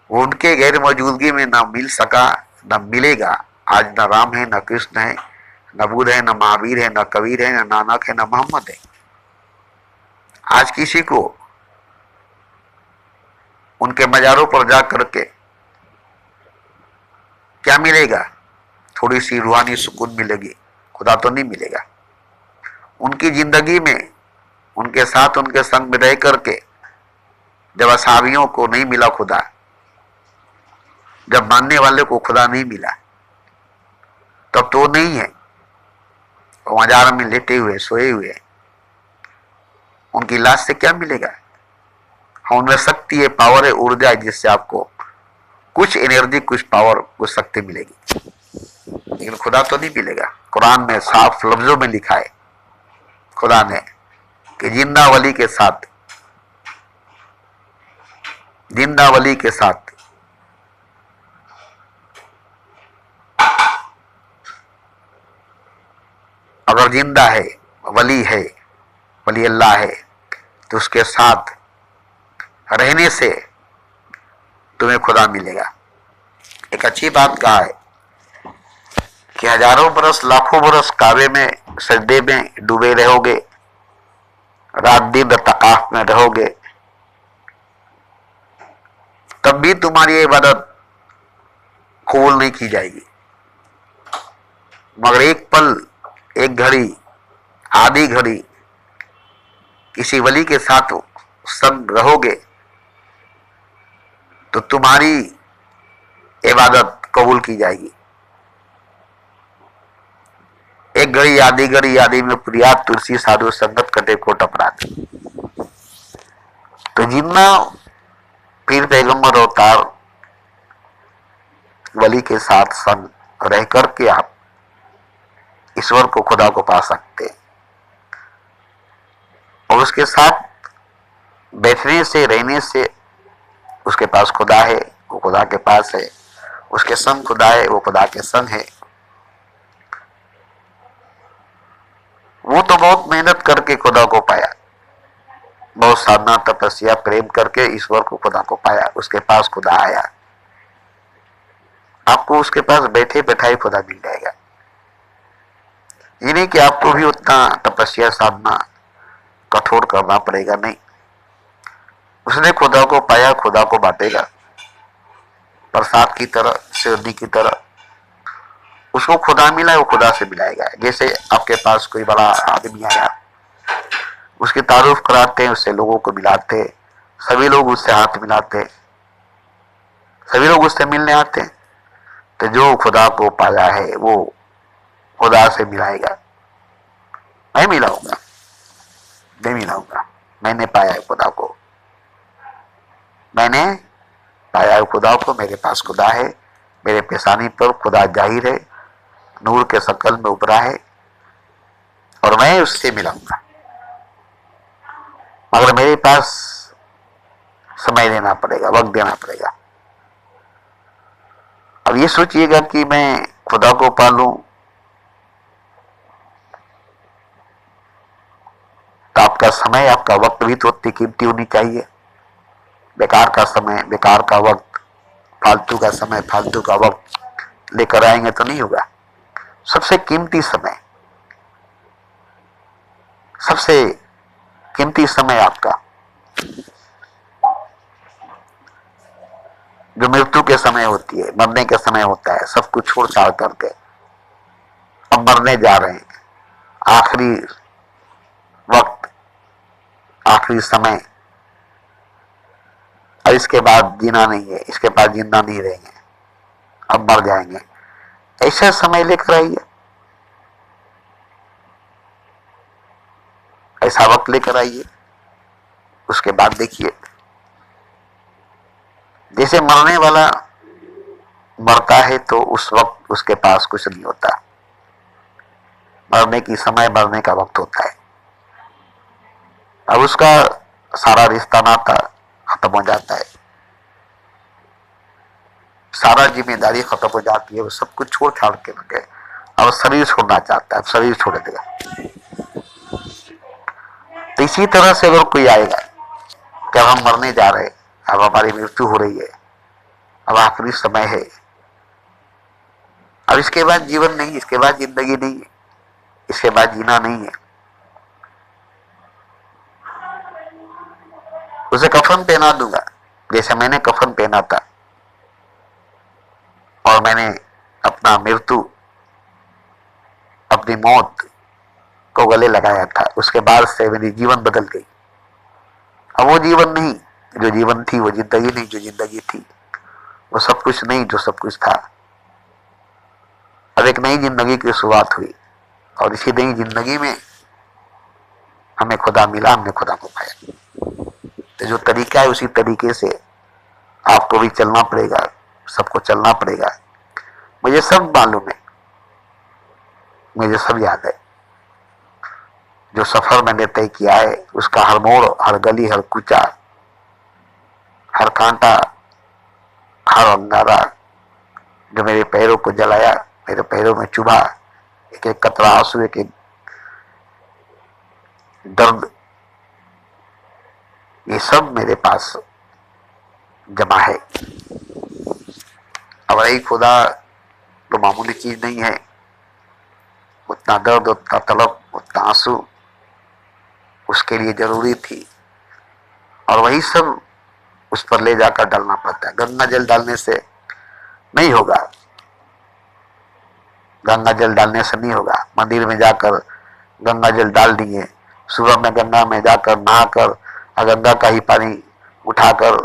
वो उनके गैर मौजूदगी में ना मिल सका, ना मिलेगा। आज न राम है, न कृष्ण है, न बुद्ध है, न महावीर है, न कबीर है, न नानक है, न मोहम्मद है। आज किसी को उनके मजारों पर जा करके क्या मिलेगा? थोड़ी सी रूहानी सुकून मिलेगी, खुदा तो नहीं मिलेगा। उनकी जिंदगी में, उनके साथ, उनके संग में रह करके जब असहाबियों को नहीं मिला खुदा, जब मानने वाले को खुदा नहीं मिला, तब तो वो नहीं है, वो मजार में लेटे हुए सोए हुए, उनकी लाश से क्या मिलेगा? हाँ, उनमें शक्ति है, पावर है, ऊर्जा है, जिससे आपको कुछ एनर्जी, कुछ पावर, कुछ शक्ति मिलेगी, लेकिन खुदा तो नहीं मिलेगा। कुरान में साफ लफ्जों में लिखा है खुदा ने कि जिंदा वली के साथ, जिंदा वली के साथ अगर जिंदा है, वली अल्लाह है, तो उसके साथ रहने से तुम्हें खुदा मिलेगा। एक अच्छी बात कहा है कि हजारों बरस, लाखों बरस काबे में सजदे में डूबे रहोगे, रात दिन तकाफ में रहोगे, तब भी तुम्हारी इबादत कबूल नहीं की जाएगी। मगर एक पल, एक घड़ी, आधी घड़ी किसी वली के साथ संग रहोगे तो तुम्हारी इबादत कबूल की जाएगी। एक घड़ी, आधी घड़ी, आधी में प्रियात तुलसी साधु संगत कटे कोट अपराध। तो जितना पीर पैगंबर अवतार वली के साथ संग रह करके आप ईश्वर को, खुदा को पा सकते हैं। और उसके साथ बैठने से, रहने से, उसके पास खुदा है, वो खुदा के पास है, उसके संग खुदा है, वो खुदा के संग है। वो तो बहुत मेहनत करके खुदा को पाया, बहुत साधना तपस्या प्रेम करके ईश्वर को, खुदा को पाया, उसके पास खुदा आया। आपको उसके पास बैठे बैठाए खुदा मिल जाएगा। ये नहीं कि आपको भी उतना तपस्या साधना कठोर करना पड़ेगा, नहीं। उसने खुदा को पाया, खुदा को बांटेगा प्रसाद की तरह, सिरनी की तरह। उसको खुदा मिला, वो खुदा से मिलाएगा। जैसे आपके पास कोई बड़ा आदमी आया, उसकी तारीफ कराते हैं, उससे लोगों को मिलाते, सभी लोग उससे हाथ मिलाते, सभी लोग उससे मिलने आते हैं। तो जो खुदा को पाया है वो खुदा से मिलाएगा। मैं मिलाऊंगा, मैं मिलाऊंगा, मैंने पाया है खुदा को, मैंने पाया है खुदा को, मेरे पास खुदा है, मेरे पेशानी पर खुदा जाहिर है, नूर के शकल में उभरा है, और मैं उससे मिलाऊंगा। मगर मेरे पास समय देना पड़ेगा, वक्त देना पड़ेगा। अब ये सोचिएगा कि मैं खुदा को पालूं तो आपका समय, आपका वक्त भी तो उतनी कीमती होनी चाहिए। बेकार का समय, बेकार का वक्त, फालतू का समय, फालतू का वक्त लेकर आएंगे तो नहीं होगा। सबसे कीमती समय, सबसे कीमती समय आपका, जो मृत्यु के समय होती है, मरने के समय होता है, सब कुछ छोड़ छाड़ करके अब मरने जा रहे हैं, आखिरी वक्त, आखिरी समय, और इसके बाद जीना नहीं है, इसके बाद जिंदा नहीं रहेंगे, अब मर जाएंगे। ऐसा समय लेकर आइए, ऐसा वक्त लेकर आइए। उसके बाद देखिए, जैसे मरने वाला मरता है तो उस वक्त उसके पास कुछ नहीं होता। मरने की समय, मरने का वक्त होता है। अब उसका सारा रिश्ता नाता खत्म हो जाता है, सारा जिम्मेदारी खत्म हो जाती है, वो सब कुछ छोड़ छाड़ के लगे, अब शरीर छोड़ना चाहता है, अब शरीर छोड़ देगा। तो इसी तरह से अगर कोई आएगा कि अब हम मरने जा रहे हैं, अब हमारी मृत्यु हो रही है, अब आखिरी समय है, अब इसके बाद जीवन नहीं, इसके बाद जिंदगी नहीं है, इसके बाद जीना नहीं है, उसे कफन पहना दूंगा जैसे मैंने कफन पहना था, और मैंने अपना मृत्यु, अपनी मौत को गले लगाया था। उसके बाद से मेरी जीवन बदल गई। अब वो जीवन नहीं, जो जीवन थी वो जिंदगी नहीं जो जिंदगी थी, वो सब कुछ नहीं जो सब कुछ था। अब एक नई जिंदगी की शुरुआत हुई और इसी नई जिंदगी में हमें खुदा मिला, हमने खुदा को पाया। तो जो तरीका है उसी तरीके से आपको भी चलना पड़ेगा, सबको चलना पड़ेगा। मुझे सब मालूम है, मुझे सब याद है। जो सफर मैंने तय किया है उसका हर मोड़, हर गली, हर कूचा, हर कांटा, हर अंगारा जो मेरे पैरों को जलाया, मेरे पैरों में चुभा, एक एक कतरा आंसू, एक एक दर्द, ये सब मेरे पास जमा है। अब रही खुदा तो मामूली चीज नहीं है। उतना दर्द, उतना तलब, उतना आंसू उसके लिए जरूरी थी और वही सब उस पर ले जाकर डालना पड़ता है। गंगा जल डालने से नहीं होगा, गंगा जल डालने से नहीं होगा। मंदिर में जाकर गंगा जल डाल दिए, सुबह में गंगा में जाकर नहाकर गंगा का ही पानी उठाकर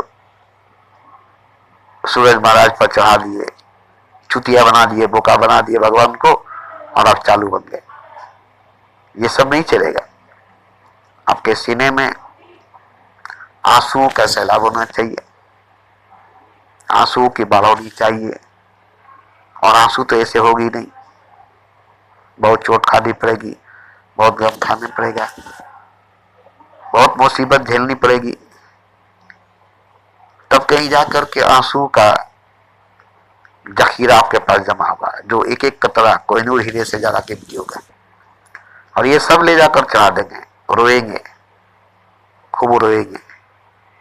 सूरज महाराज पर चढ़ा दिए, चुतिया बना दिए, बोका बना दिए भगवान को और आप चालू बन गए। ये सब नहीं चलेगा। आपके सीने में आंसुओं का सैलाब होना चाहिए, आंसुओं की बाढ़ होनी चाहिए। और आंसू तो ऐसे होगी नहीं, बहुत चोट खानी पड़ेगी, बहुत गम खाने पड़ेगा, बहुत मुसीबत झेलनी पड़ेगी, तब कहीं जाकर के आंसू का जखीरा आपके पास जमा होगा, जो एक एक कतरा कोहिनूर हीरे से ज्यादा कीमती होगा। और ये सब ले जाकर चढ़ा देंगे, रोएंगे, खूब रोएंगे।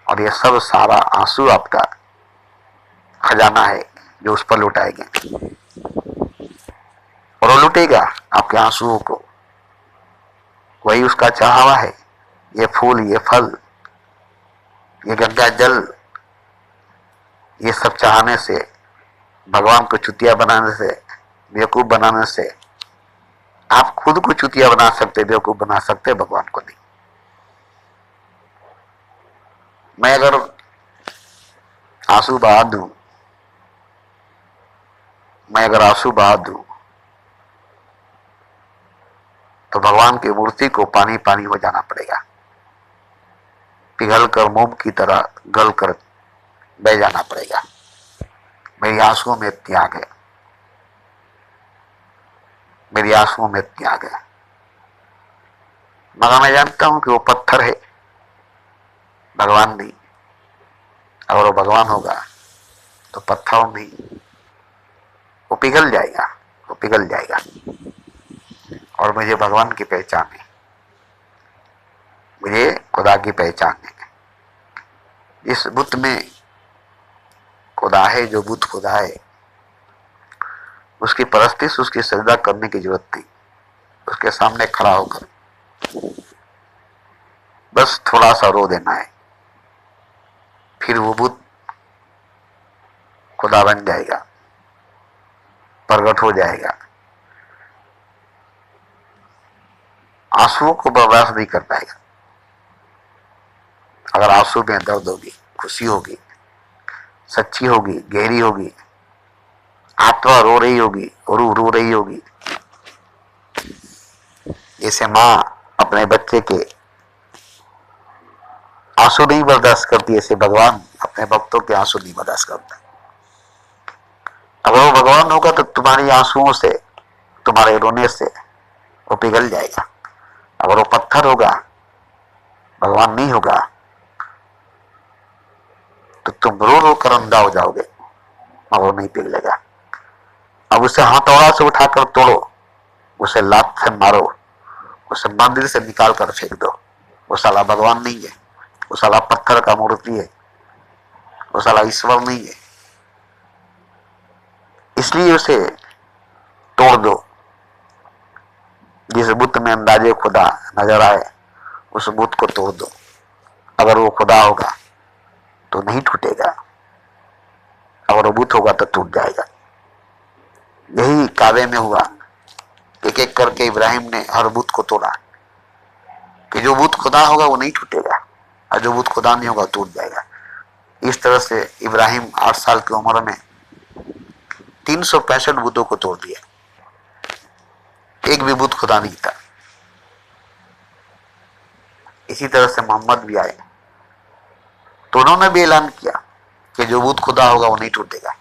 और ये सब सारा आंसू आपका खजाना है जो उस पर लुटाएंगे और वो लुटेगा आपके आंसुओं को। वही उसका चाहवा है। ये फूल, ये फल, ये गंगा जल, ये सब चाहने से, भगवान को चुतिया बनाने से, बेवकूफ बनाने से आप खुद को चुतिया बना सकते, बेवकूफ बना सकते, भगवान को नहीं। मैं अगर आंसू बहा दूं, मैं अगर आंसू बहा दूं तो भगवान की मूर्ति को पानी पानी हो जाना पड़ेगा, पिघल कर मोम की तरह गल कर बह जाना पड़ेगा। मेरी आंसुओं में त्याग है, मेरी आंसुओं में त्याग है। मगर मैं जानता हूं कि वो पत्थर है, भगवान नहीं। अगर वो भगवान होगा तो पत्थर नहीं, वो पिघल जाएगा, वो पिघल जाएगा। और मुझे भगवान की पहचान है, मुझे खुदा की पहचान है। इस बुत में खुदा है, जो बुत खुदा है उसकी परस्ती से उसकी सजदा करने की जरूरत नहीं। उसके सामने खड़ा होकर बस थोड़ा सा रो देना है, फिर वो बुत खुदा बन जाएगा, प्रकट हो जाएगा। आंसुओं को बर्दाश्त नहीं कर पाएगा। अगर आंसू में दर्द होगी, खुशी होगी, सच्ची होगी, गहरी होगी, आत्मा रो रही होगी, रूह रो रही होगी, जैसे माँ अपने बच्चे के आंसू नहीं बर्दाश्त करती, ऐसे भगवान अपने भक्तों के आंसू नहीं बर्दाश्त करता। अगर वो भगवान होगा तो तुम्हारी आंसुओं से, तुम्हारे रोने से वो पिघल जाएगा। अगर वो पत्थर होगा, भगवान नहीं होगा, तो तुम रो रो कर अंधा हो जाओगे और वो नहीं पिघलेगा। अब उसे हथौड़ा से उठाकर तोड़ो, उसे लात से मारो, उसे मंदिर से निकाल कर फेंक दो, वो साला भगवान नहीं है, वो साला पत्थर का मूर्ति है, वो साला ईश्वर नहीं है। इसलिए उसे तोड़ दो। जिस बुत में अंदाजे खुदा नजर आए उस बुत को तोड़ दो। अगर वो खुदा होगा तो नहीं टूटेगा, अगर वो बुत होगा तो टूट जाएगा। यही काबे में हुआ, एक एक करके इब्राहिम ने हर बुत को तोड़ा कि जो बुत खुदा होगा वो नहीं टूटेगा और जो बुत खुदा नहीं होगा टूट जाएगा। इस तरह से इब्राहिम 8 साल की उम्र में 365 बुतों को तोड़ दिया, एक भी बुत खुदा नहीं था। इसी तरह से मोहम्मद भी आए तो उन्होंने भी ऐलान किया कि जो बुत खुदा होगा वो नहीं टूटेगा,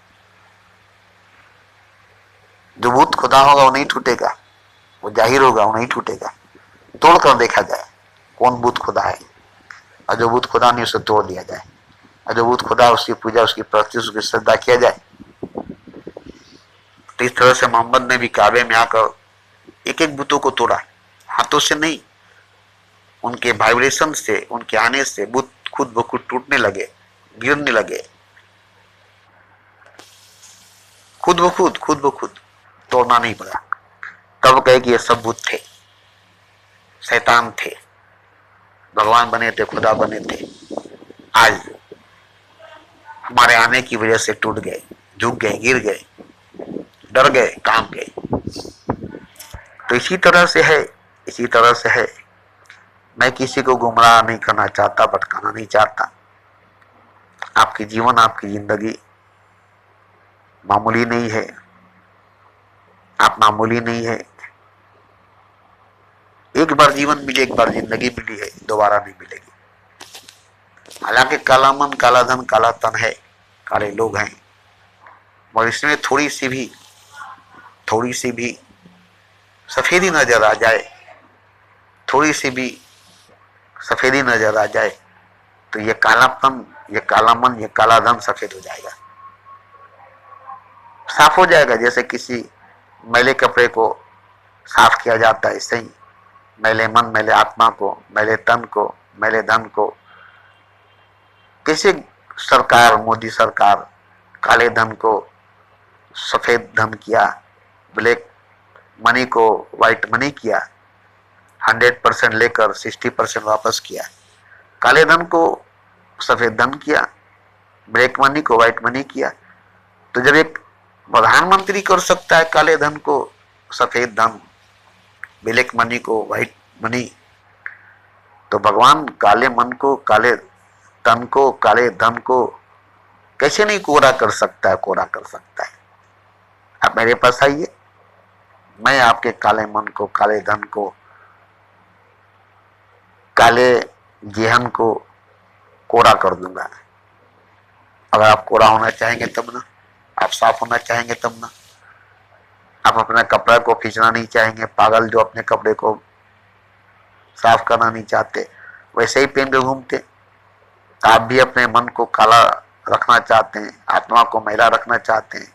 जो बुत खुदा होगा वो नहीं टूटेगा, वो जाहिर होगा वो नहीं टूटेगा, तोड़कर देखा जाए कौन बुत खुदा है, और जो बुत खुदा नहीं उसे तोड़ दिया जाए, और जो बुत खुदा उसकी पूजा, उसकी प्रति, उसकी श्रद्धा किया जाए। तो इस तरह से मोहम्मद ने भी काबे में आकर एक एक बुतों को तोड़ा, हाथों से नहीं, उनके वाइब्रेशन से, उनके आने से बुत खुद ब खुद टूटने लगे, गिरने लगे, खुद ब खुद, तोड़ना नहीं पड़ा। तब कहे कि ये सब बुत थे, शैतान थे, भगवान बने थे, खुदा बने थे, आज हमारे आने की वजह से टूट गए, झुक गए, गिर गए, डर गए, कांप गए। तो इसी तरह से है, इसी तरह से है। मैं किसी को गुमराह नहीं करना चाहता, भटकाना नहीं चाहता। आपकी जीवन, आपकी जिंदगी मामूली नहीं है, आप मामूली नहीं है। एक बार जीवन मिली, एक बार जिंदगी मिली है, दोबारा नहीं मिलेगी। हालांकि काला मन, काला धन, काला तन है, काले लोग हैं, और इसमें थोड़ी सी भी सफेदी नजर आ जाए, थोड़ी सी भी सफेदी नजर आ जाए तो ये कालापन, ये काला मन, ये काला धन सफेद हो जाएगा, साफ हो जाएगा। जैसे किसी मैले कपड़े को साफ किया जाता है, ऐसे ही मैले मन, मैले आत्मा को, मैले तन को, मैले धन को कैसे सरकार, मोदी सरकार काले धन को सफेद धन किया, ब्लैक मनी को व्हाइट मनी किया, 100% लेकर 60% वापस किया, काले धन को सफेद धन किया, ब्लैक मनी को व्हाइट मनी किया। तो जब एक प्रधानमंत्री कर सकता है काले धन को सफेद धन, ब्लैक मनी को व्हाइट मनी, तो भगवान काले मन को, काले तन को, काले धन को कैसे नहीं कोरा कर सकता है, कोरा कर सकता है। आप मेरे पास आइए, मैं आपके काले मन को, काले धन को, काले जेहन को कोरा कर दूंगा। अगर आप कोरा होना चाहेंगे तब ना, आप साफ होना चाहेंगे तब ना। आप अपने कपड़े को खींचना नहीं चाहेंगे, पागल जो अपने कपड़े को साफ करना नहीं चाहते, वैसे ही पहन के घूमते। आप भी अपने मन को काला रखना चाहते हैं, आत्मा को मैला रखना चाहते हैं,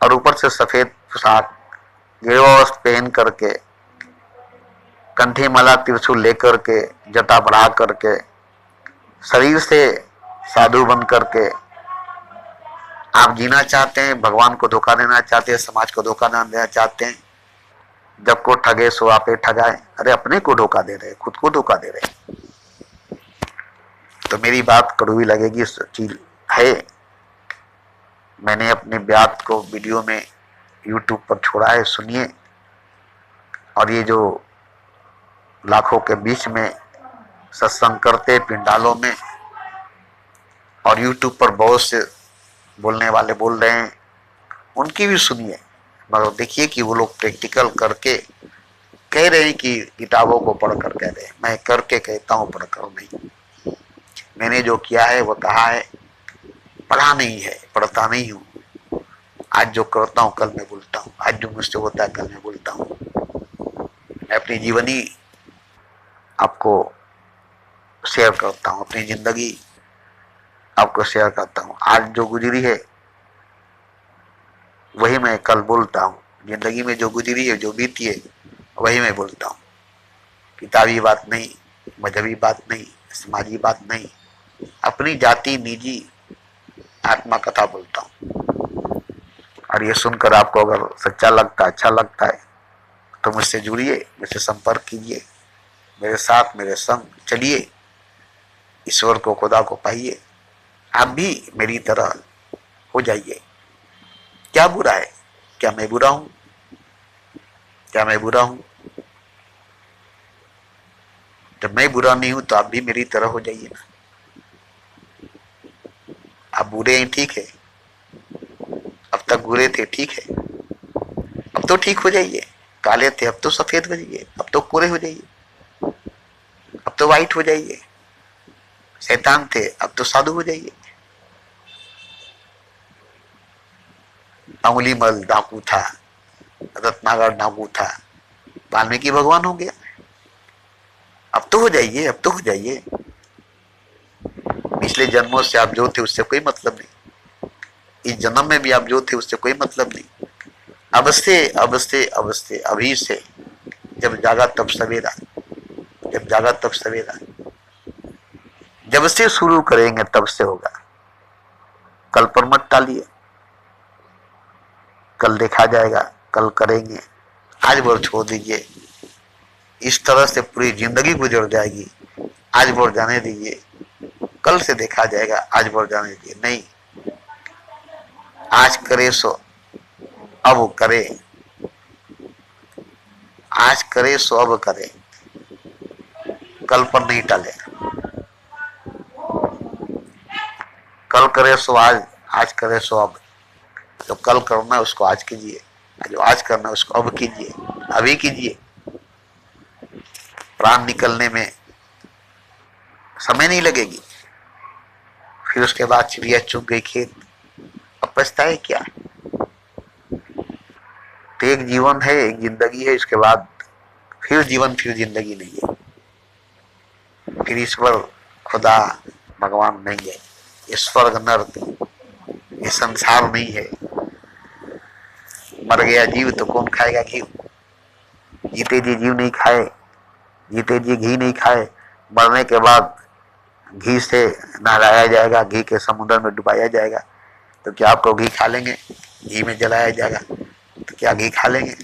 और ऊपर से सफेद पोशाक गेरुआ वस्त्र पहन करके, कंठी माला त्रिशूल लेकर के, जटा बढ़ा करके, शरीर से साधु बन करके आप जीना चाहते हैं, भगवान को धोखा देना चाहते हैं, समाज को धोखा देना चाहते हैं। जब को ठगे सो आपे ठगाए। अरे अपने को धोखा दे रहे, खुद को धोखा दे रहे। तो मेरी बात कड़वी लगेगी, सच्ची है। मैंने अपनी बात को वीडियो में यूट्यूब पर छोड़ा है, सुनिए। और ये जो लाखों के बीच में सत्संग करते पिंडालों में, और यूट्यूब पर बहुत से बोलने वाले बोल रहे हैं, उनकी भी सुनिए, मगर देखिए कि वो लोग प्रैक्टिकल करके कह रहे हैं कि किताबों को पढ़कर कह रहे हैं। मैं करके कहता हूँ, पढ़कर नहीं। मैंने जो किया है वो कहा है, पढ़ा नहीं है, पढ़ता नहीं हूँ। आज जो करता हूँ कल मैं बोलता हूँ, आज जो मुझसे होता है कल मैं बोलता हूँ। मैं अपनी जीवनी आपको शेयर करता हूँ, अपनी जिंदगी आपको शेयर करता हूँ। आज जो गुजरी है वही मैं कल बोलता हूँ। जिंदगी में जो गुजरी है, जो बीती है, वही मैं बोलता हूँ। किताबी बात नहीं, मजहबी बात नहीं, समाजी बात नहीं, अपनी जाति निजी आत्मा कथा बोलता हूँ। और ये सुनकर आपको अगर सच्चा लगता, अच्छा लगता है, तो मुझसे जुड़िए, मुझसे संपर्क कीजिए, मेरे साथ, मेरे संग चलिए, ईश्वर को, खुदा को पाइए। आप भी मेरी तरह हो जाइए। क्या बुरा है? क्या मैं बुरा हूं? क्या मैं बुरा हूं? जब मैं बुरा नहीं हूं तो आप भी मेरी तरह हो जाइए ना। आप बुरे हैं, ठीक है, अब तक बुरे थे, ठीक है, अब तो ठीक हो जाइए। काले थे अब तो सफेद हो जाइए, अब तो कोरे हो जाइए, अब तो वाइट हो जाइए। शैतान थे अब तो साधु हो जाइए। अंगुली मल डाकू था, रत्नागर डाकू था, वाल्मीकि भगवान हो गया। अब तो हो जाइए, अब तो हो जाइए। पिछले जन्मों से आप जो थे उससे कोई मतलब नहीं, इस जन्म में भी आप जो थे उससे कोई मतलब नहीं। अब से अब से अब से अभी से, जब जागा तब सवेरा, जब जागा तब सवेरा, जब से शुरू करेंगे तब से होगा। कल पर मत टालिए, कल देखा जाएगा, कल करेंगे, आज भर छोड़ दीजिए। इस तरह से पूरी जिंदगी गुजर जाएगी। आज भर जाने दीजिए, कल से देखा जाएगा, आज भर जाने दीजिए। नहीं, आज करे सो अब करे, आज करे सो अब करे, कल पर नहीं टाले। कल करे सो आज, आज करे सो अब। जो कल करना है उसको आज कीजिए, जो आज करना है उसको अब कीजिए, अभी कीजिए। प्राण निकलने में समय नहीं लगेगी। फिर उसके बाद चिड़िया चुग गई खेत, अब पछताए क्या। तो एक जीवन है, एक जिंदगी है, इसके बाद फिर जीवन, फिर जिंदगी नहीं है। फिर ईश्वर, खुदा, भगवान नहीं है। ये स्वर्ग नर्क, ये संसार नहीं है। मर गया जीव तो कौन खाएगा घी। जीते जी जीव नहीं खाए, जीते जी घी नहीं खाए, मरने के बाद घी से नहलाया जाएगा, घी के समुद्र में डुबाया जाएगा। तो क्या आपको घी खा लेंगे? घी में जलाया जाएगा तो क्या घी खा लेंगे?